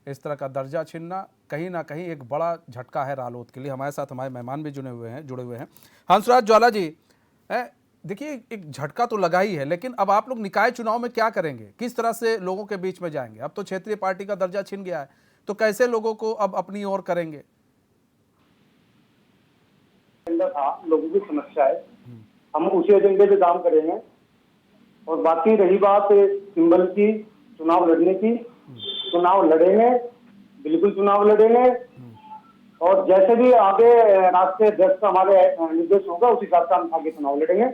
इस तरह का दर्जा छिनना कहीं ना कहीं एक बड़ा झटका है रालोद के लिए। हमारे साथ हमारे मेहमान भी जुड़े हुए हैं। हंसराज ज्वाला जी, देखिए एक झटका तो लगा ही है, लेकिन अब आप लोग निकाय चुनाव में क्या करेंगे? किस तरह से लोगों के बीच में जाएंगे? अब तो क्षेत्रीय पार्टी का दर्जा छिन गया है, तो कैसे लोगों को अब अपनी ओर करेंगे? एजेंडा था, लोगों की समस्या है, हम उसी एजेंडे पे काम करेंगे। और बाकी रही बात सिंबल की, चुनाव लड़ने की, चुनाव लड़ेंगे, बिल्कुल चुनाव लड़ेंगे। और जैसे भी आगे राष्ट्रीय अध्यक्ष का हमारे निर्देश होगा, उस हिसाब से हम आगे चुनाव लड़ेंगे।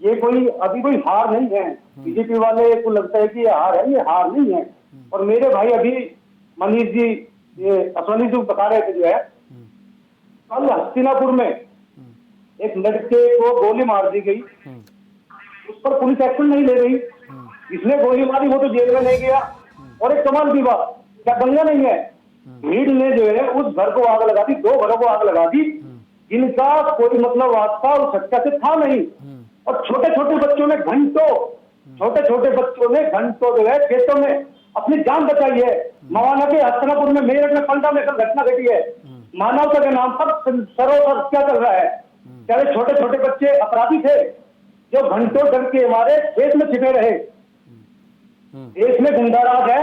ये कोई अभी कोई हार नहीं है। बीजेपी वाले को लगता है कि ये हार है, ये हार नहीं है। और मेरे भाई अभी मनीष जी, ये अश्वनी जी बता रहे थे जो है, कल हस्तिनापुर में एक लड़के को गोली मार दी गई, उस पर पुलिस एक्शन नहीं ले रही। जिसने गोली मारी वो तो जेल में नहीं गया। और एक कमाल की बात, क्या दंगा नहीं है, भीड़ ने जो है उस घर को आग लगा दी, 2 घरों को आग लगा दी, जिनका कोई मतलब वास्ता उस हत्या से था नहीं। और छोटे छोटे बच्चों ने घंटों जो है खेतों में अपनी जान बचाई है। मवाना के हस्तिनापुर में मेरठ में पलटा में घटना घटी है। मानवता के नाम पर सरोवर क्या चल रहा है? चाहे छोटे छोटे बच्चे अपराधी थे जो घंटों डर के हमारे देश में छिपे रहे। देश में गुंडाराज है,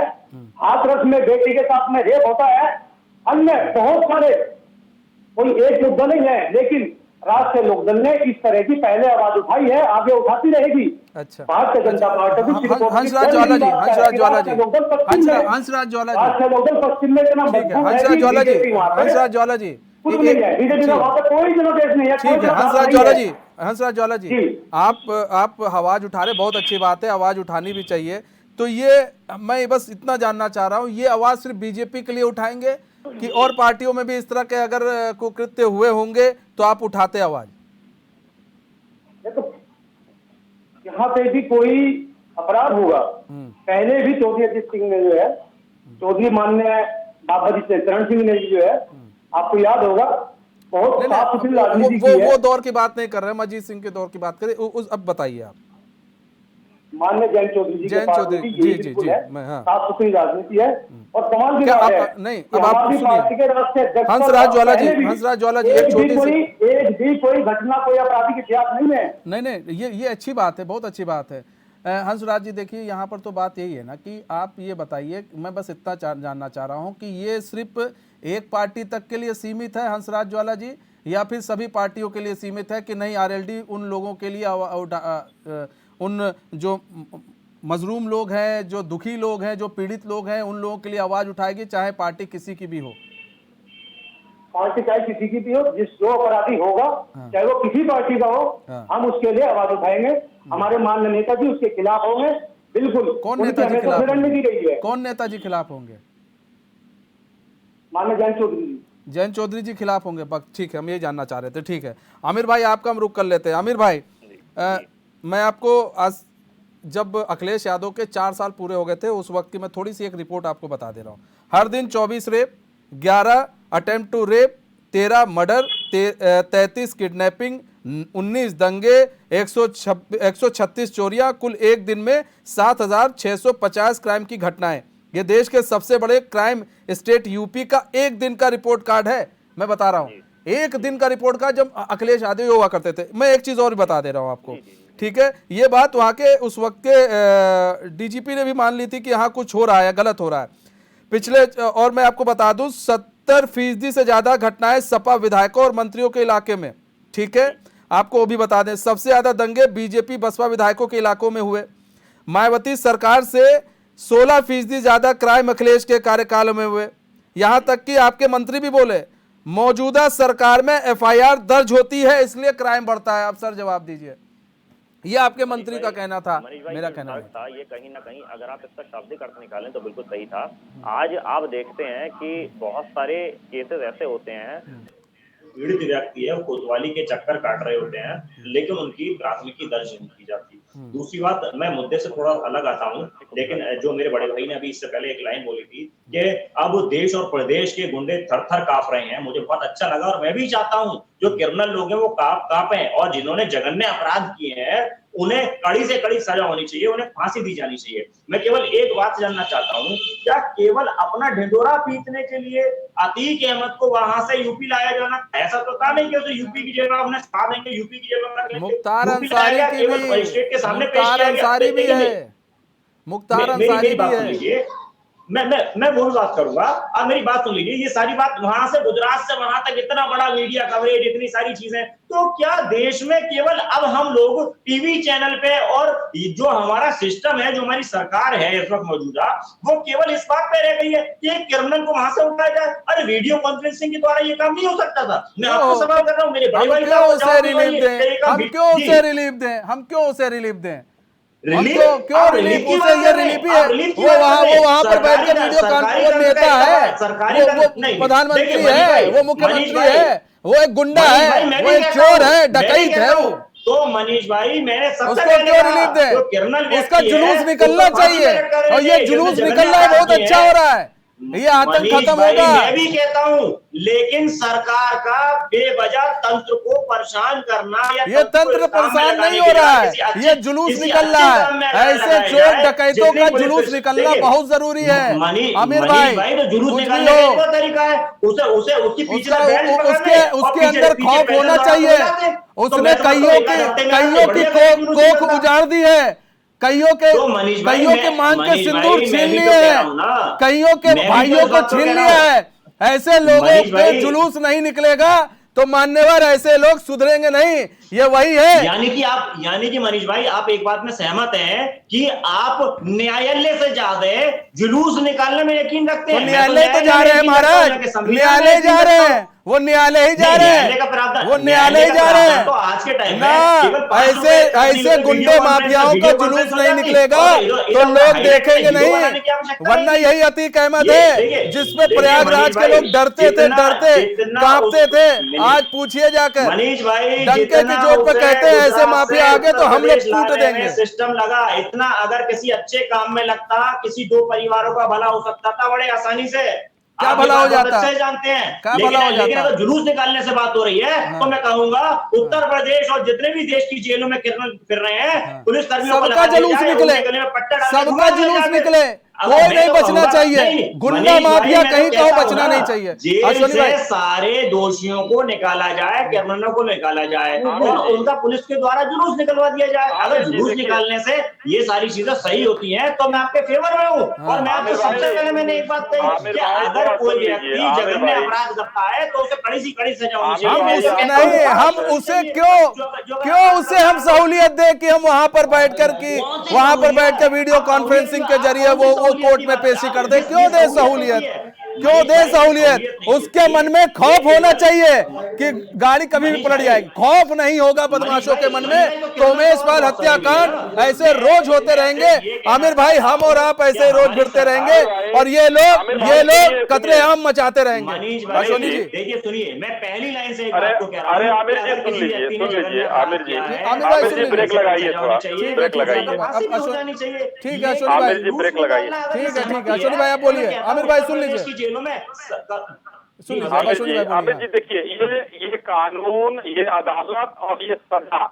हाथरस में बेटी के साथ में रेप होता है, अन्य बहुत सारे, कोई एक मुद्दा नहीं है। लेकिन राष्ट्रीय लोकदल ने इस तरह की पहले आवाज उठाई है, आगे उठाती रहेगी। अच्छा, भारतीय जनता पार्टी हंसराज ज्वाला जी, राष्ट्रीय लोकदल पश्चिम में इतना ठीक है। हंसराज ज्वाला जी, बीजेपी का वहां पर कोई जनादेश नहीं है। ठीक है। हंसराज ज्वाला जी, आप आवाज उठा रहे, बहुत अच्छी बात है, आवाज उठानी भी चाहिए। तो ये मैं बस इतना जानना चाह रहा हूँ, ये आवाज सिर्फ बीजेपी के लिए उठाएंगे कि और पार्टियों में भी इस तरह के अगर कुकृत्य हुए होंगे तो आप उठाते आवाज? यहाँ पे भी कोई अपराध होगा, पहले भी चौधरी अजीत सिंह ने जो है, चौधरी माननीय बाबा जी चरण सिंह ने जो है, आपको याद होगा, बहुत साफ सुथरी राजनीति की है। वो दौर की बात नहीं कर रहे हम, अजीत सिंह के दौर की बात करें। अब बताइए आप। माननीय जयंत चौधरी जी के पास जी, साफ सुथरी राजनीति है। और कमाल की बात है, नहीं, अब आप सुनिए हंसराज ज्वाला जी, एक छोटी सी, एक भी कोई घटना, कोई आपराधिक के खिलाफ नहीं है। नहीं, ये अच्छी बात है, बहुत अच्छी बात है। हंसराज जी, देखिए यहाँ पर तो बात यही है ना कि आप ये बताइए, मैं बस इतना जानना चाह रहा हूँ कि ये सिर्फ एक पार्टी तक के लिए सीमित है हंसराज ज्वाला जी, या फिर सभी पार्टियों के लिए सीमित है कि नहीं आरएलडी उन लोगों के लिए, उन जो मजलूम लोग हैं, जो दुखी लोग हैं, जो पीड़ित लोग हैं, उन लोगों के लिए आवाज उठाएगी, चाहे पार्टी किसी की भी हो? पार्टी चाहे किसी की भी हो, जो अपराधी होगा, चाहे वो किसी पार्टी का हो, हम उसके लिए आवाज उठाएंगे। हमारे माननीय नेता जी उसके खिलाफ होंगे, बिल्कुल। कौन नेताजी खिलाफ होंगे? कौन नेताजी खिलाफ होंगे? माननीय जयंत चौधरी जी। जयंत चौधरी जी खिलाफ होंगे, ठीक है, हम ये जानना चाह रहे थे। ठीक है आमिर भाई, आपका हम रुक कर लेते हैं। आमिर भाई, मैं आपको आज जब अखिलेश यादव के 4 साल पूरे हो गए थे, उस वक्त की मैं थोड़ी सी एक रिपोर्ट आपको बता दे रहा हूँ। हर दिन 24 rape, 11 attempt to rape, 13 murder, 33 kidnapping, 19 दंगे, 136 चोरियां, कुल एक दिन में 7,650 क्राइम की घटनाएं। ये देश के सबसे बड़े क्राइम स्टेट यूपी का एक दिन का रिपोर्ट कार्ड है। मैं बता रहा हूँ, एक दिन का रिपोर्ट कार्ड जब अखिलेश यादव हुआ करते थे। मैं एक चीज और भी बता दे रहा हूँ आपको, ठीक है? ये बात वहाँ के उस वक्त के डीजीपी ने भी मान ली थी कि यहाँ कुछ हो रहा है, गलत हो रहा है पिछले। और मैं आपको बता दूं, 70% से ज्यादा घटनाएं सपा विधायकों और मंत्रियों के इलाके में, ठीक है? आपको वो भी बता दें, सबसे ज्यादा दंगे बीजेपी बसपा विधायकों के इलाकों में हुए। मायावती सरकार से 16% ज्यादा क्राइम अखिलेश के कार्यकाल में हुए। यहां तक कि आपके मंत्री भी बोले, मौजूदा सरकार में एफआईआर दर्ज होती है इसलिए क्राइम बढ़ता है। अब सर जवाब दीजिए। ये आपके मंत्री का कहना था, मनीष भाई, मेरा ये कहना फर्क नहीं। था, ये कहीं ना कहीं अगर आप इसका शाब्दिक अर्थ निकालें तो बिल्कुल सही था। आज आप देखते हैं कि बहुत सारे केसेस ऐसे होते हैं, पीड़ित व्यक्ति है, वो कोतवाली के चक्कर काट रहे होते हैं, लेकिन उनकी प्राथमिकी दर्ज नहीं की जाती। दूसरी बात, मैं मुद्दे से थोड़ा अलग आता हूँ, लेकिन जो मेरे बड़े भाई ने अभी इससे पहले एक लाइन बोली थी कि अब देश और प्रदेश के गुंडे थर-थर कांप रहे हैं, मुझे बहुत अच्छा लगा और मैं भी चाहता हूँ जो क्रिमिनल लोग हैं वो कांपे, और जिन्होंने जघन्य अपराध किए हैं उन्हें कड़ी से कड़ी सजा होनी चाहिए, उन्हें फांसी दी जानी चाहिए। मैं केवल एक बात जानना चाहता हूँ, क्या केवल अपना ढिंढोरा पीटने के लिए अतीक अहमद को वहां से यूपी लाया जाना? ऐसा तो था नहीं कि उसे यूपी की जेल में अपने साथ देंगे, यूपी की जेल में रख लेंगे। मुख्तार यूपी लाया अंसारी गया, की केवल भी, मजिस्ट्रेट के सामने पेश मुख्तार किया गया। अंसारी भी देखिए, है, मुख्तार मेरी अंसारी बात भी सुन है। लीजिए, मैं वो बात करूंगा, आप मेरी बात सुन लीजिए। ये सारी बात वहां से गुजरात से वहां तक इतना बड़ा मीडिया कवरेज, इतनी सारी चीजें, तो क्या देश में केवल अब हम लोग टीवी चैनल पे और जो हमारा सिस्टम है, जो हमारी सरकार है इस वक्त मौजूदा, वो केवल इस बात पे रह गई है कि एक क्रिमिनल को वहां से उठाया जाए? अरे वीडियो कॉन्फ्रेंसिंग के द्वारा ये काम नहीं हो सकता था? मैं आपको सवाल कर रहा हूँ, मेरे बड़े भाई क्यों उसे रिलीफ दें? हम क्यों उसे रिलीफ दें? हम क्यों उसे रिलीफ दें? क्यों रिलीफ? उसे ये रिलीफ ही है, वो वहां पर बैठकर वीडियो कॉन्फ्रेंस, वो नेता है, वो प्रधानमंत्री है, वो मुख्यमंत्री है, वो एक गुंडा है, वो एक चोर है, डकैत है वो। तो मनीष भाई, मैंने सबसे उसको पहले क्यों रिलीफ दें? उसका जुलूस निकलना चाहिए, और ये जुलूस निकल रहा है, बहुत अच्छा हो रहा है, ये आतंक खत्म होगा। मैं भी कहता हूँ, लेकिन सरकार का बेवजह तंत्र को परेशान करना, या ये तंत्र परेशान नहीं हो रहा है, ये जुलूस निकल रहा है। ऐसे चोर डकैतों का जुलूस निकलना बहुत जरूरी है। आमिर भाई, तो जुलूस कुछ भी निकालने हो, का तरीका है, उससे उसकी पीछे से बेल्ट पकड़ ले, और उसके पीछे- अंदर पीछे खौफ पैदल होना दौड़ाते चाहिए। जाते। तो उसने मैं तो कईयों एक हफ्ते में की बढ़िया जुलूस कोख निकलता। उजाड़ दी है, कईयों के मांग के सिंदूर छीन लिए हैं, कईयों के भाइयों को छीन लिया है। ऐसे लोगों पे जुलूस नहीं निकलेगा तो मान्यवर ऐसे लोग सुधरेंगे नहीं, ये वही है। यानी कि मनीष भाई, आप एक बात में सहमत हैं कि आप न्यायालय से ज्यादा जुलूस निकालने में यकीन रखते हैं? न्यायालय तो जा रहे हैं महाराज, न्यायालय जा रहे हैं, वो न्यायालय ही जा रहे हैं, वो न्यायालय ही जा रहे हैं। तो आज के टाइम ना ऐसे गुंडे माफियाओं का जुलूस नहीं निकलेगा तो लोग देखेंगे नहीं, वरना यही अतीक अहमद है जिसपे प्रयागराज के लोग डरते थे, कांपते थे। आज पूछिए जाकर, मनीष भाई, डंके की चोट पे कहते हैं ऐसे माफिया आगे तो हम लोग कूट देंगे। सिस्टम लगा इतना, अगर किसी अच्छे काम में लगता, किसी दो परिवारों का भला हो सकता था बड़े आसानी से। क्या भला हो जाता? अच्छे जानते हैं, क्या भला हो लेकिन जाता? अगर जुलूस निकालने से बात हो रही है, तो मैं कहूंगा उत्तर प्रदेश और जितने भी देश की जेलों में क्रिमिनल फिर रहे हैं, पुलिस कर्मियों सबका जुलूस निकले, सबका जुलूस निकले, कोई नहीं बचना चाहिए, गुंडा माफिया कहीं का बचना नहीं चाहिए। जेल से सारे दोषियों को निकाला जाए, क्रिमिनलों को निकाला जाए, और उनका पुलिस के द्वारा जुलूस निकलवा दिया जाए। अगर जुलूस निकालने से ये सारी चीजें सही होती हैं तो मैं आपके फेवर में हूँ। और मैं आपको सबसे पहले मैंने एक बात कही कि अगर कोई व्यक्ति जघन्य अपराध करता है तो उसे कड़ी से कड़ी सजा होनी चाहिए। हम उसे क्यों उसे हम सहूलियत दे कि हम वहां पर बैठ कर वीडियो कॉन्फ्रेंसिंग के जरिए वो कोर्ट में पेशी कर दे? क्यों दे सहूलियत? उसके मन में खौफ होना चाहिए कि गाड़ी कभी भी पलट जाएगी। खौफ नहीं होगा बदमाशों के मन में तो उमेश पाल हत्याकांड ऐसे रोज होते रहेंगे। आमिर भाई, हम और आप ऐसे रोज फिरते रहेंगे और ये लोग कतलेआम मचाते रहेंगे। अश्विनी जी देखिए, सुनिए, मैं पहली लाइन से अरे आमिर जी सुन लीजिए, आमिर जी ब्रेक लगाइए, थोड़ा ब्रेक लगाइए। ठीक है अश्विनी भाई, ब्रेक लगाइए। ठीक है अश्विनी भाई आप बोलिए। आमिर भाई सुन लीजिए, आमिर जी देखिए, ये कानून, ये अदालत और ये सजा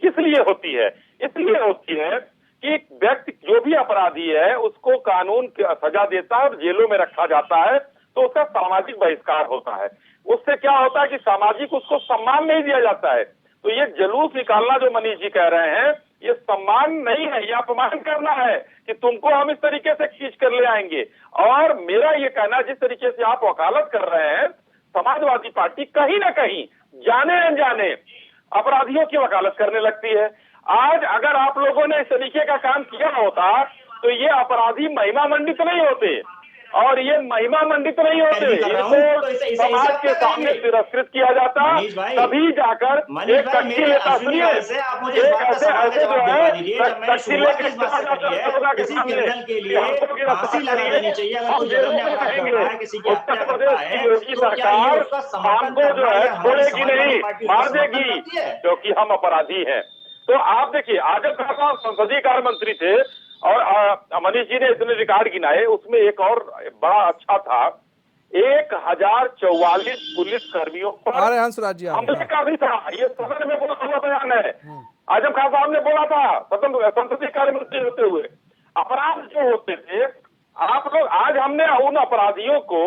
किस लिए होती है? इसलिए होती है कि एक व्यक्ति जो भी अपराधी है उसको कानून सजा देता है और जेलों में रखा जाता है, तो उसका सामाजिक बहिष्कार होता है। उससे क्या होता है कि सामाजिक उसको सम्मान नहीं दिया जाता है। तो ये जुलूस निकालना जो मनीष जी कह रहे हैं, ये सम्मान नहीं है, ये अपमान करना है कि तुमको हम इस तरीके से खींच कर ले आएंगे। और मेरा ये कहना, जिस तरीके से आप वकालत कर रहे हैं, समाजवादी पार्टी कहीं ना कहीं जाने अनजाने अपराधियों की वकालत करने लगती है। आज अगर आप लोगों ने इस तरीके का काम किया होता तो ये अपराधी महिमा मंडित नहीं होते और ये महिमा मंडित नहीं होते, इनको समाज के सामने तिरस्कृत किया जाता, तभी जाकर एक कच्ची नेता, सुनिए, एक ऐसे ऐसे जो है कच्ची लेकर उत्तर प्रदेश की योगी सरकार हमको जो है छोड़ेगी नहीं, मार देगी, क्योंकि हम अपराधी हैं। तो आप देखिए, आजम खान साहब संसदीय कार्य मंत्री थे और मनीष जी ने इतने रिकॉर्ड गिनाए, उसमें एक और बड़ा अच्छा था, 1044 पुलिस कर्मियों पर हमले का भी था। ये सदन में बोला हुआ बयान है, आजम खान साहब ने बोला था संसदीय कार्य मंत्री होते हुए। अपराध जो होते थे, आप लोग, आज हमने उन अपराधियों को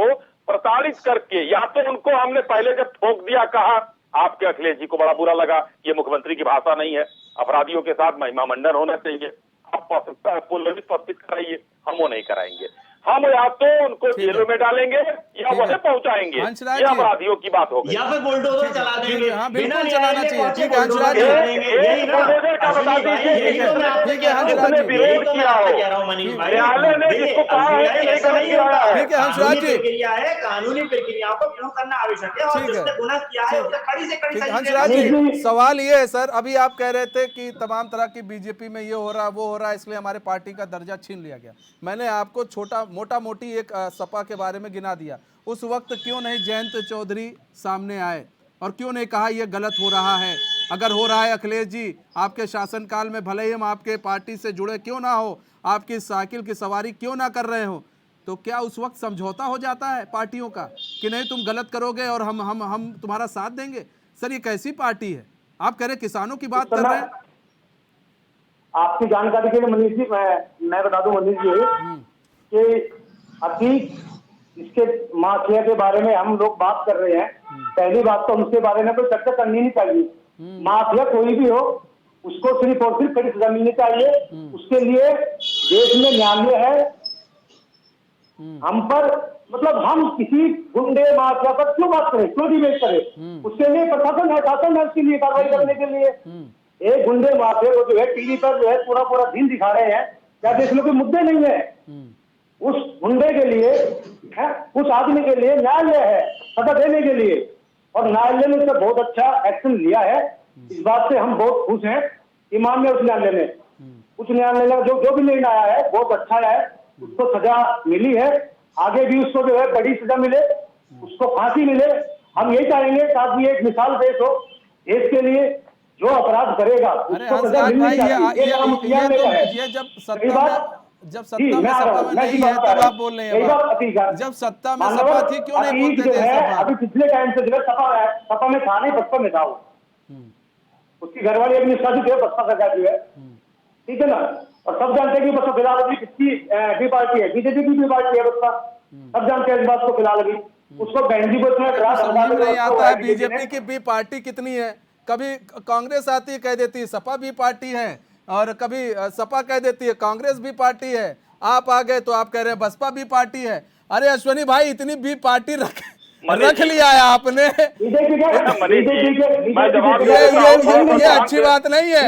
प्रताड़ित करके, या तो उनको हमने पहले जब ठोक दिया, कहा आपके अखिलेश जी को बड़ा बुरा लगा, ये मुख्यमंत्री की भाषा नहीं है, अपराधियों के साथ महिमा मंडन होना चाहिए, आप पुनर्वित स्थापित कराइए, हम वो नहीं कराएंगे। हम या तो उनको जेलों में डालेंगे या वहीं पहुंचाएंगे, ये अपराधियों की बात हो गई, या फिर बुलडोजर चला देंगे। हाँ, बिल्कुल चलाना चाहिए। ठीक है हंसराज जी, बुलडोजर का बता दीजिए जिसने विरोध किया हो, न्यायालय ने जिसको कहा है कि नहीं करना चाहिए। ठीक है हंसराज जी, प्रक्रिया है, कानूनी प्रक्रियाओं को क्यों करना आवश्यक है, और जिसने गुनाह किया है उसे कड़ी से कड़ी सजा। हंसराज जी, सवाल ये है सर, अभी आप कह रहे थे कि तमाम तरह की बीजेपी में ये हो रहा वो हो रहा, इसलिए हमारे पार्टी का दर्जा छीन लिया गया। मैंने आपको मोटा मोटी एक सपा के बारे में गिना दिया, उस वक्त क्यों नहीं जयंत चौधरी सामने आए और क्यों नहीं कहा यह गलत हो रहा है? अगर हो रहा है अखिलेश जी आपके शासनकाल में, भले ही हम आपके पार्टी से जुड़े क्यों ना हो, आपकी साइकिल की सवारी क्यों ना कर रहे हो, तो क्या उस वक्त समझौता हो जाता है पार्टियों का कि नहीं तुम गलत करोगे और हम तुम्हारा साथ देंगे? सर ये कैसी पार्टी है? आप कह रहे किसानों की बात कर रहे हैं। आपकी जानकारी के लिए मनीष जी मैं बता दूं मनीष जी कि अभी इसके माफिया के बारे में हम लोग बात कर रहे हैं। पहली बात तो उसके बारे में कोई चर्चा करनी नहीं चाहिए। माफिया कोई भी हो उसको सिर्फ और सिर्फ कड़ी सजा मिलनी चाहिए। उसके लिए देश में न्यायालय है। हम पर मतलब हम किसी गुंडे माफिया पर क्यों बात करें, क्यों डिबेट करें? उसके लिए प्रशासन है, शासन है उसके लिए कार्रवाई करने के लिए। एक गुंडे माफिया को जो है टीवी पर जो है पूरा दिन दिखा रहे हैं, क्या देश में कोई मुद्दे नहीं है? उस गुंडे के लिए उस आदमी के लिए न्यायालय है सजा देने के लिए, और न्यायालय ने इसका बहुत अच्छा एक्शन लिया है। इस बात से हम बहुत खुश हैं। ईमान में उस न्यायालय में, उच्च न्यायालय में जो भी निर्णय आया है बहुत अच्छा है, उसको सजा मिली है। आगे भी उसको जो है बड़ी सजा मिले, उसको फांसी मिले। हम यही चाहेंगे ताकि एक मिसाल पेश हो देश के लिए, जो अपराध करेगा उसको सजा मिलनी चाहिए। जब सत्ता में नहीं है तब आप बोल रहे हैं, जब सत्ता में सपा थी क्यों नहीं बोलते थे? अभी पिछले टाइम से जो है सपा में था नहीं, बसपा में था वो। उसकी घरवाली अपनी शादी जो है बसपा सरकार की है, ठीक है ना। और सब जानते हैं कि बसपा फिलहाल अभी किसकी भी पार्टी है, बीजेपी की भी पार्टी है बसपा। सब जानते हैं इस बात को फिलहाल। अभी उसको बहन जी को इतना समझ नहीं आता है बीजेपी की भी पार्टी कितनी है। कभी कांग्रेस आती है कह देती है सपा भी पार्टी है, और कभी सपा कह देती है कांग्रेस भी पार्टी है। आप आ गए तो आप कह रहे हैं बसपा भी पार्टी है। अरे अश्वनी भाई, इतनी भी पार्टी रख लिया है आपने, ये अच्छी बात नहीं है।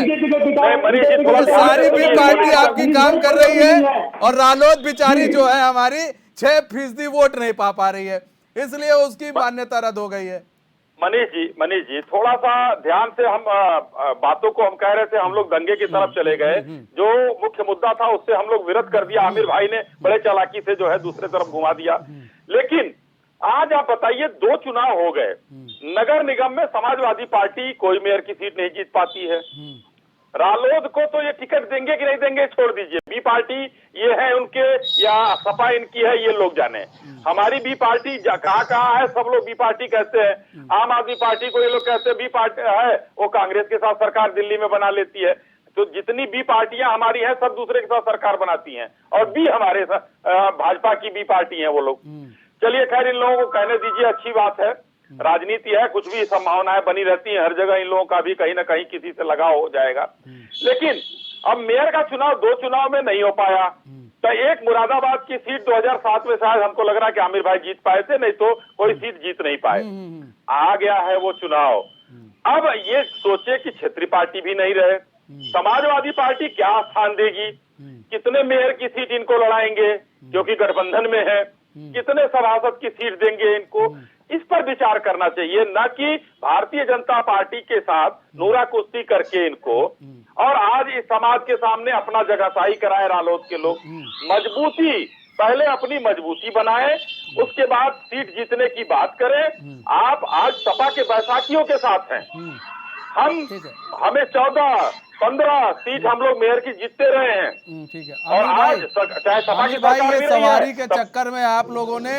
सारी भी पार्टी आपकी काम कर रही है और रालोद बिचारी जो है हमारी 6% वोट नहीं पा रही है, इसलिए उसकी मान्यता रद्द हो गई है। मनीष जी थोड़ा सा ध्यान से हम बातों को हम कह रहे थे, हम लोग दंगे की तरफ चले गए। जो मुख्य मुद्दा था उससे हम लोग विरत कर दिया। आमिर भाई ने बड़े चालाकी से जो है दूसरे तरफ घुमा दिया। लेकिन आज आप बताइए, 2 चुनाव हो गए, नगर निगम में समाजवादी पार्टी कोई मेयर की सीट नहीं जीत पाती है। रालोद को तो ये टिकट देंगे कि नहीं देंगे छोड़ दीजिए, बी पार्टी ये है उनके या सपा इनकी है ये लोग जाने। हमारी बी पार्टी कहाँ है, सब लोग बी पार्टी कहते हैं। आम आदमी पार्टी को ये लोग कहते हैं बी पार्टी है, वो कांग्रेस के साथ सरकार दिल्ली में बना लेती है। तो जितनी बी पार्टियां हमारी हैं सब दूसरे के साथ सरकार बनाती हैं, और बी हमारे भाजपा की बी पार्टी है वो लोग। चलिए खैर, इन लोगों को कहने दीजिए, अच्छी बात है, राजनीति है, कुछ भी संभावनाएं बनी रहती हैं हर जगह। इन लोगों का भी कहीं ना कहीं किसी से लगाव हो जाएगा। लेकिन अब मेयर का चुनाव 2 चुनाव में नहीं हो पाया। तो एक मुरादाबाद की सीट 2007 में शायद हमको लग रहा है कि आमिर भाई जीत पाए थे, नहीं तो कोई सीट जीत नहीं पाए। आ गया है वो चुनाव। अब ये सोचे कि क्षेत्रीय पार्टी भी नहीं रहे, समाजवादी पार्टी क्या स्थान देगी, कितने मेयर की सीट इनको लड़ाएंगे, क्योंकि गठबंधन में है। कितने सभासद की सीट देंगे इनको, इस पर विचार करना चाहिए, न कि भारतीय जनता पार्टी के साथ नूरा कुश्ती करके इनको। और आज इस समाज के सामने अपना जगहसाही कराए रालोद के लोग। मजबूती, पहले अपनी मजबूती बनाए, उसके बाद सीट जीतने की बात करें। आप आज सपा के बैसाखियों के साथ हैं। हमें 14-15 सीट हम लोग मेयर की जीतते रहे हैं। ठीक है। और आज चाहे सपा की भाई, सरकार ये भी रही सवारी है, के चक्कर में आप लोगों ने,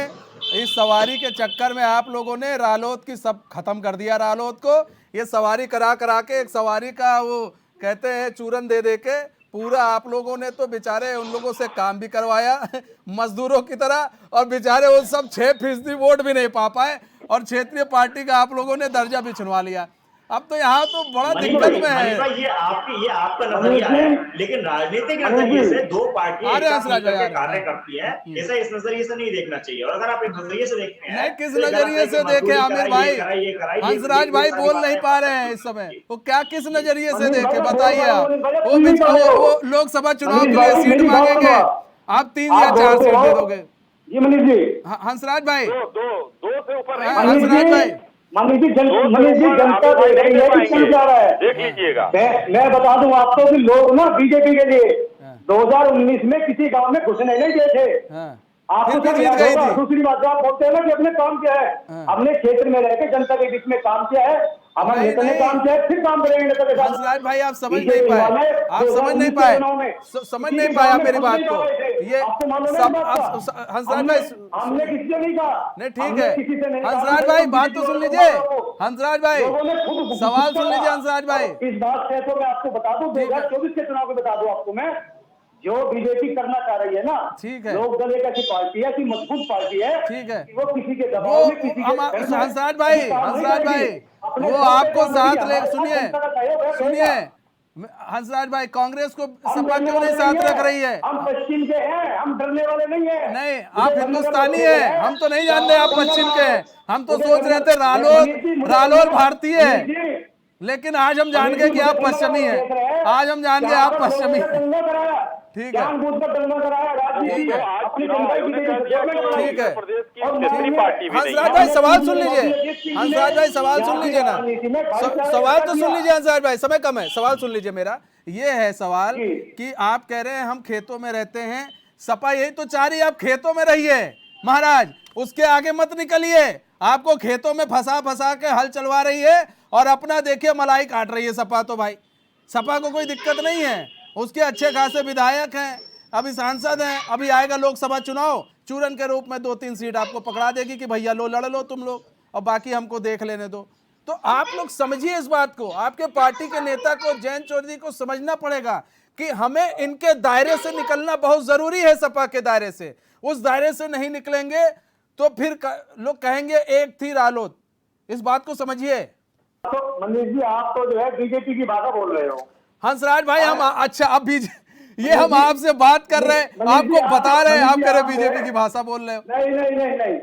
इस सवारी के चक्कर में आप लोगों ने रालोद की सब खत्म कर दिया। रालोद को ये सवारी करा करा के, एक सवारी का वो कहते हैं चूरन दे दे के, पूरा आप लोगों ने तो बेचारे उन लोगों से काम भी करवाया मजदूरों की तरह, और बेचारे वो सब 6% वोट भी नहीं पा पाए, और क्षेत्रीय पार्टी का आप लोगों ने दर्जा भी छुनवा लिया। अब तो यहाँ तो बड़ा दिक्कत में है। ये आपका नजरिया है, लेकिन राजनीतिक नजरिए से दो पार्टियां कार्य करती है, ऐसा इस नजरिए से नहीं देखना चाहिए। और अगर आप इस नजरिए से देखते हैं, नहीं, किस नजरिए से देखे आमिर भाई? हंसराज भाई बोल नहीं पा रहे हैं इस समय, वो क्या किस नजरिए से देखे बताइए आप? वो लोकसभा चुनाव के लिए सीट मांगेंगे, आप 3 या 4 सीट दे दोगे। जी मनीष जी, हंसराज भाई, दो से ऊपर हंसराज भाई, मनीष जी जनता दे रही है कि चल जा रहा है, देख लीजिएगा। मैं बता दूं आपको कि लोग ना बीजेपी के लिए 2019 में किसी गांव में घुसने नहीं गए थे। आपको फिर सब जीत याद गई होगा। थी। दूसरी बात, आप बोलते हैं ना कि हमने काम किया है, हमने क्षेत्र में रह के जनता के बीच में काम किया है, हमारे नेता ने काम किया है, फिर काम करेंगे नेता के साथ। हंसराज भाई, आप समझ नहीं पाए, आप समझ नहीं पाए, समझ नहीं पाया मेरी बात को। ये सब हंसराज भाई, हमने किसी से नहीं कहा। नहीं ठीक है हंसराज भाई, बात तो सुन लीजिए। हंसराज भाई, सवाल सुन लीजिए हंसराज भाई। इस बात से तो मैं आपको बता दूं, 2024 के चुनाव को बता दूं आपको मैं, जो बीजेपी करना चाह रही है ना, ठीक है, लोक दल एक ऐसी पार्टी है कि मजबूत पार्टी है, ठीक है, वो किसी के दबाव में, किसी के हंसराज भाई, वो आपको साथ ले, सुनिए हंसराज भाई, कांग्रेस को सपा क्यों नहीं साथ रख रही है? हम पश्चिम के हैं, हम डरने वाले नहीं है। नहीं, आप हिंदुस्तानी है, हम तो नहीं जानते आप पश्चिम के हैं। हम तो सोच रहे थे रालोद भारतीय है, लेकिन आज हम जान गए कि आप पश्चिमी हैं। आज हम जान गए आप पश्चिमी हैं। ठीक है, ठीक है, हंसराज भाई सवाल सुन लीजिए, हंसराज भाई सवाल सुन लीजिए ना, सवाल तो सुन लीजिए हंसराज भाई, समय कम है, सवाल सुन लीजिए मेरा। ये है सवाल कि आप कह रहे हैं हम खेतों में रहते हैं, सपा यही तो चाह रही है आप खेतों में रहिए महाराज, उसके आगे मत निकलिए। आपको खेतों में फंसा फंसा के हल चलवा रही है और अपना देखिए मलाई काट रही है सपा। तो भाई सपा को कोई दिक्कत नहीं है, उसके अच्छे खासे विधायक हैं, अभी सांसद हैं, अभी आएगा लोकसभा चुनाव, चूरन के रूप में 2-3 सीट आपको पकड़ा देगी कि भैया लो लड़ लो तुम लोग, और बाकी हमको देख लेने दो। तो आप लोग समझिए इस बात को, आपके पार्टी के नेता को, जयंत चौधरी को समझना पड़ेगा कि हमें इनके दायरे से निकलना बहुत जरूरी है, सपा के दायरे से। उस दायरे से नहीं निकलेंगे तो फिर लोग कहेंगे एक थी रालोद। इस बात को समझिए। तो मनीष जी, आप तो जो है बीजेपी की बात बोल रहे हो। हंसराज भाई, हम अच्छा अब ये हम आपसे बात कर रहे हैं, आपको बता रहे हैं, आप कह रहे बीजेपी की भाषा बोल रहे हो। नहीं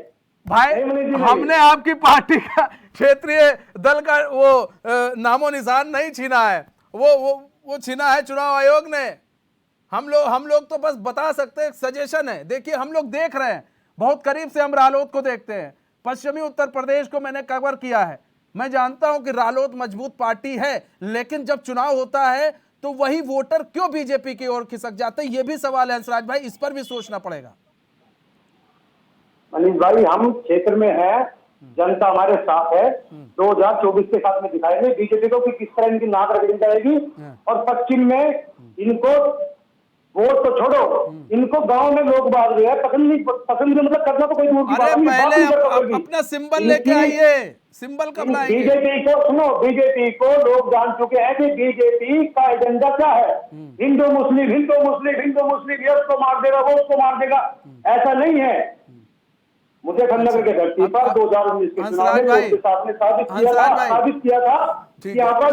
भाई, हमने आपकी पार्टी का क्षेत्रीय दल का वो नामो निशान नहीं छीना है, वो छीना है चुनाव आयोग ने। हम लोग तो बस बता सकते हैं, सजेशन है। देखिए हम लोग देख रहे हैं, बहुत करीब से हम रालोद को देखते हैं, पश्चिमी उत्तर प्रदेश को मैंने कवर किया है, मैं जानता हूं कि रालोद मजबूत पार्टी है, लेकिन जब चुनाव होता है तो वही वोटर क्यों बीजेपी की ओर खिसक जाते हैं, ये भी सवाल है हंसराज भाई, इस पर भी सोचना पड़ेगा। मनीष भाई, हम क्षेत्र में हैं, जनता हमारे साथ है, 2024 के साथ में दिखाएंगे बीजेपी को कि किस तरह इनकी नाक रगड़ी जाएगी। और पश्चिम में इनको वोट तो छोड़ो, इनको गांव में लोग बात जो है पसंद मतलब करना तो कोई दूर की बात नहीं। पहले अपना सिंबल लेके आइए, सिंबल कब लाएंगे? बीजेपी को सुनो, बीजेपी को लोग जान चुके हैं कि बीजेपी का एजेंडा क्या है। हिंदू मुस्लिम, हिंदू मुस्लिम, हिंदू मुस्लिम, ये उसको मार देगा, वो उसको मार देगा, ऐसा नहीं है। मुजफ्फरनगर के धरती पर 2019 के चुनाव में साबित किया था कि यहाँ पर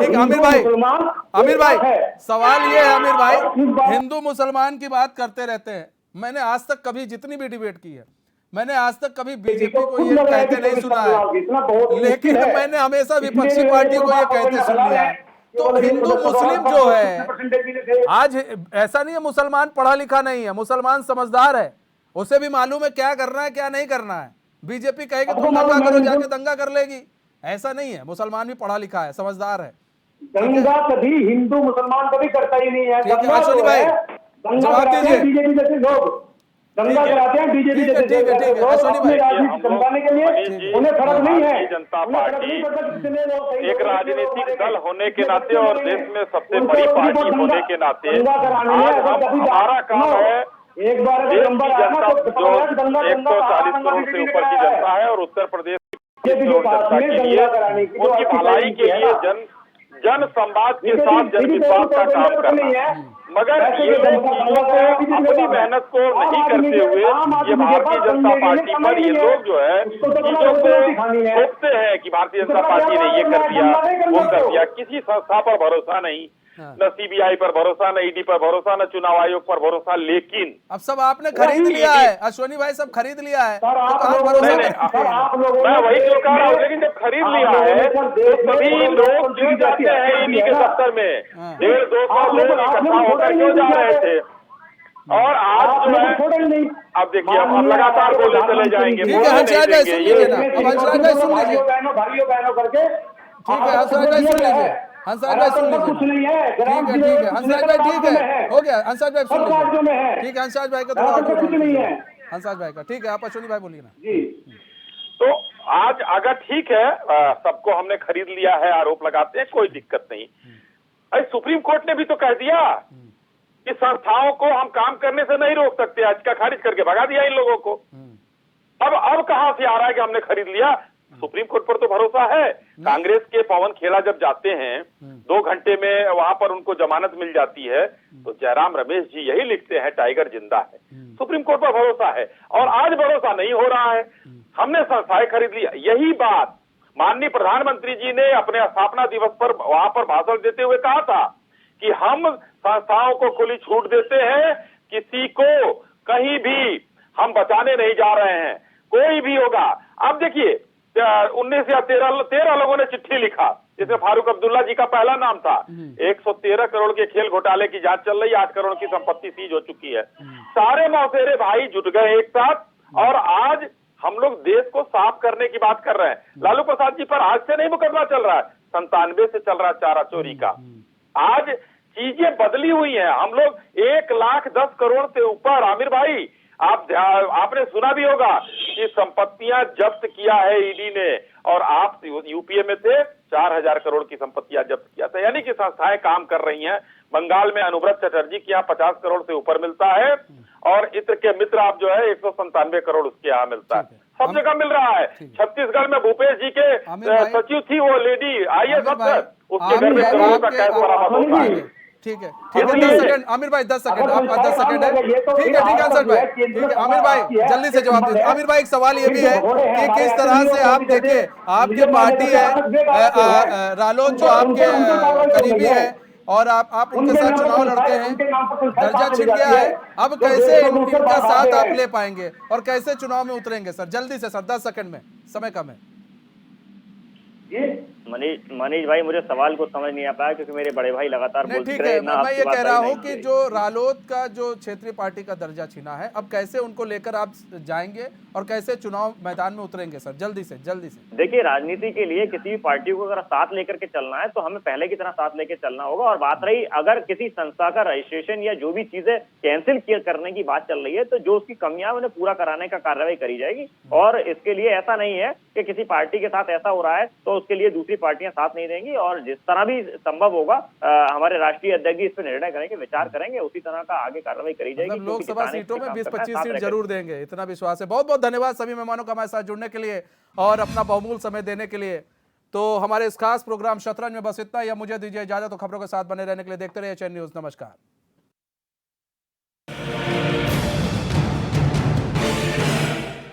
आमिर भाई सवाल ये है, आमिर भाई हिंदू मुसलमान की बात करते रहते हैं, मैंने आज तक कभी जितनी भी डिबेट की है, मैंने आज तक कभी बीजेपी को ये कहते नहीं सुना है, लेकिन मैंने हमेशा विपक्षी पार्टी को ये कहते सुन लिया है। तो हिंदू मुस्लिम जो है, आज ऐसा नहीं है मुसलमान पढ़ा लिखा नहीं है, मुसलमान समझदार है, उसे भी मालूम है क्या करना है क्या नहीं करना है। बीजेपी कहेगी आपको तुम दंगा मालूम है, करो, बिल्कुल। जाके दंगा कर लेगी। ऐसा नहीं है, मुसलमान भी पढ़ा लिखा है, समझदार है। दंगा कभी हिंदू मुसलमान कभी करता ही नहीं है। ठीक है, दंगा अश्विनी जो भाई, है, दंगा जवाब कराते दीजिए। हैं बीजेपी जैसे लोग, दंगा ठीक है। कराते हैं बीजेपी ठीक है, जैसे ठीक है, ठीक है। लोग अश्विनी अपनी भाई, राजनीति चमकाने के लिए। मनीष जी, उन्हें फर्क नहीं है, भारतीय जनता उन्हें फर्क पार्टी नहीं पड़ता कितने लोग सही एक लोग, राजनीतिक कितने लोग दल मारे होने के गए, नाते कितने और लोग देश में सबसे उनको बड़ी उनको पार्टी दंगा- होने के नाते दंगा कराने में आज अगर कभी हमारा काम सुनो, है एक बार अगर देश नंबर की आया ना जनता तो जो दंगा 140 दंगा करोड़ से ऊपर की जनता है और उत्तर प्रदेश की 30 करोड़ जनता के लिए उनकी भलाई के लिए जन संवाद के साथ जन विश्वास का काम करना। मगर ये लोग चीजों को अपनी मेहनत को नहीं करते हुए ये भारतीय जनता पार्टी पर ये लोग जो है चीजों को थोपते हैं कि भारतीय जनता पार्टी ने ये कर दिया वो कर दिया। किसी संस्था पर भरोसा नहीं, न सीबीआई पर भरोसा, न ईडी पर भरोसा, न चुनाव आयोग पर भरोसा। लेकिन अब सब आपने खरीद लिया है, अश्वनी भाई, सब खरीद लिया है, तो कहाँ भरोसा नहीं, करेंगे? मैं वही तो कह रहा हूँ, लेकिन जब खरीद लिया है तो सभी लोग क्यों जाते हैं ईडी के दफ्तर में? 150-200 लोग इकट्ठा होकर क्यों जा रहे थे? और आज जो है अब देखिए अब लगातार बोले चले जाएंगे, ठीक है, बोलने हंसराज नहीं भाई देंगे। सुन ये लीजिए ना, अब हंसराज भाई सुन लीजिए। भाइयों बहनों करके ठीक है, हंसराज भाई सुन लीजिए, हंसराज भाई सुन लीजिए। कुछ नहीं है, ठीक है, ठीक है, हंसराज भाई ठीक है, हो गया, हंसराज भाई सुन सब राज्यों में लीजिए। है। ठीक है, हंसराज भाई का थोड़ा राजद में कुछ नहीं है। हंसराज भाई का ठीक है, आप अश्वनी भाई बोलिए ना। जी तो आज अगर ठीक है सबको हमने खरीद लिया है, आरोप लगाते हैं, कोई दिक्कत नहीं। अरे सुप्रीम कोर्ट ने भी तो कह दिया कि संस्थाओं को हम काम करने से नहीं रोक सकते, आज का खारिज करके भगा दिया इन लोगों को। अब कहां से आ रहा है कि हमने खरीद लिया? सुप्रीम कोर्ट पर तो भरोसा है। कांग्रेस के पवन खेड़ा जब जाते हैं 2 घंटे में वहां पर उनको जमानत मिल जाती है, तो जयराम रमेश जी यही लिखते हैं टाइगर जिंदा है। सुप्रीम कोर्ट पर भरोसा है और आज भरोसा नहीं हो रहा है। हमने संस्थाएं खरीद लिया, यही बात माननीय प्रधानमंत्री जी ने अपने स्थापना दिवस पर वहां पर भाषण देते हुए कहा था कि हम संस्थाओं को खुली छूट देते हैं, किसी को कहीं भी हम बचाने नहीं जा रहे हैं, कोई भी होगा। अब देखिए 19 या 13 लोगों ने चिट्ठी लिखा, जिसमें फारूक अब्दुल्ला जी का पहला नाम था। 113 करोड़ के खेल घोटाले की जांच चल रही है, 8 करोड़ की संपत्ति सीज हो चुकी है। सारे मौसेरे भाई जुट गए एक साथ और आज हम लोग देश को साफ करने की बात कर रहे हैं। लालू प्रसाद जी पर आज से नहीं मुकदमा चल रहा है, 97 से चल रहा है चारा चोरी का। आज चीजें बदली हुई हैं। हम लोग 1,10 करोड़ से ऊपर, आमिर भाई आपने सुना भी होगा कि संपत्तियां जब्त किया है ईडी ने, और आप यूपीए में थे, 4,000 करोड़ की संपत्तियां जब्त किया था। यानी कि संस्थाएं काम कर रही हैं। बंगाल में अनुव्रत चटर्जी के यहाँ 50 करोड़ से ऊपर मिलता है और इत्र के मित्र आप जो है 197 करोड़ उसके यहाँ मिलता है। सब जगह मिल रहा है। छत्तीसगढ़ में भूपेश जी के सचिव थी वो लेडी IAS अफसर, उसके घर में करोड़ों का कैश बरामद होता है। ठीक है, ठीक है, 10 सेकंड आमिर भाई, 10 सेकंड, आपका 10 सेकंड है। ठीक है, ठीक है अंसर भाई, ठीक है आमिर भाई जल्दी से जवाब दीजिए। आमिर भाई एक सवाल ये भी है कि किस तरह से आप देखिए, आपकी पार्टी है रालोद जो आपके करीबी है और आप उनके साथ चुनाव लड़ते हैं, दर्जा छिन गया है, अब कैसे इनका साथ आप ले पाएंगे और कैसे चुनाव में उतरेंगे? सर जल्दी से सर, 10 सेकंड में, समय कम है। मनीष भाई मुझे सवाल को समझ नहीं आ पाया क्योंकि मेरे बड़े भाई लगातार बोलते ठीक रहे है, ना। मैं ये कह रहा हूँ कि जो रालोद का जो क्षेत्रीय पार्टी का दर्जा छीना है, अब कैसे उनको लेकर आप जाएंगे और कैसे चुनाव मैदान में उतरेंगे? सर जल्दी से जल्दी से। देखिए, राजनीति के लिए किसी भी पार्टी को अगर साथ लेकर के चलना है तो हमें पहले की तरह साथ लेकर चलना होगा। और बात रही अगर किसी संस्था का रजिस्ट्रेशन या जो भी चीजें कैंसिल करने की बात चल रही है, तो जो उसकी कमियां उन्हें पूरा कराने का कार्रवाई करी जाएगी। और इसके लिए ऐसा नहीं है कि किसी पार्टी के साथ ऐसा हो रहा है तो उसके लिए दूसरी पार्टियां साथ नहीं देंगी, और जिस तरह भी संभव होगा हमारे राष्ट्रीय अध्यक्ष इस पर निर्णय करेंगे, विचार करेंगे, उसी तरह का आगे कार्रवाई करी जाएगी। मतलब लोकसभा सीटों में 20-25 सीट जरूर देंगे, इतना विश्वास है। बहुत बहुत धन्यवाद सभी मेहमानों का हमारे साथ जुड़ने के लिए और अपना बहुमूल्य समय देने के लिए। तो हमारे इस खास प्रोग्राम शतरंज में बस इतना ही। मुझे दीजिए इजाजत, तो खबरों के साथ बने रहने के लिए देखते रहिए एचएन न्यूज। नमस्कार।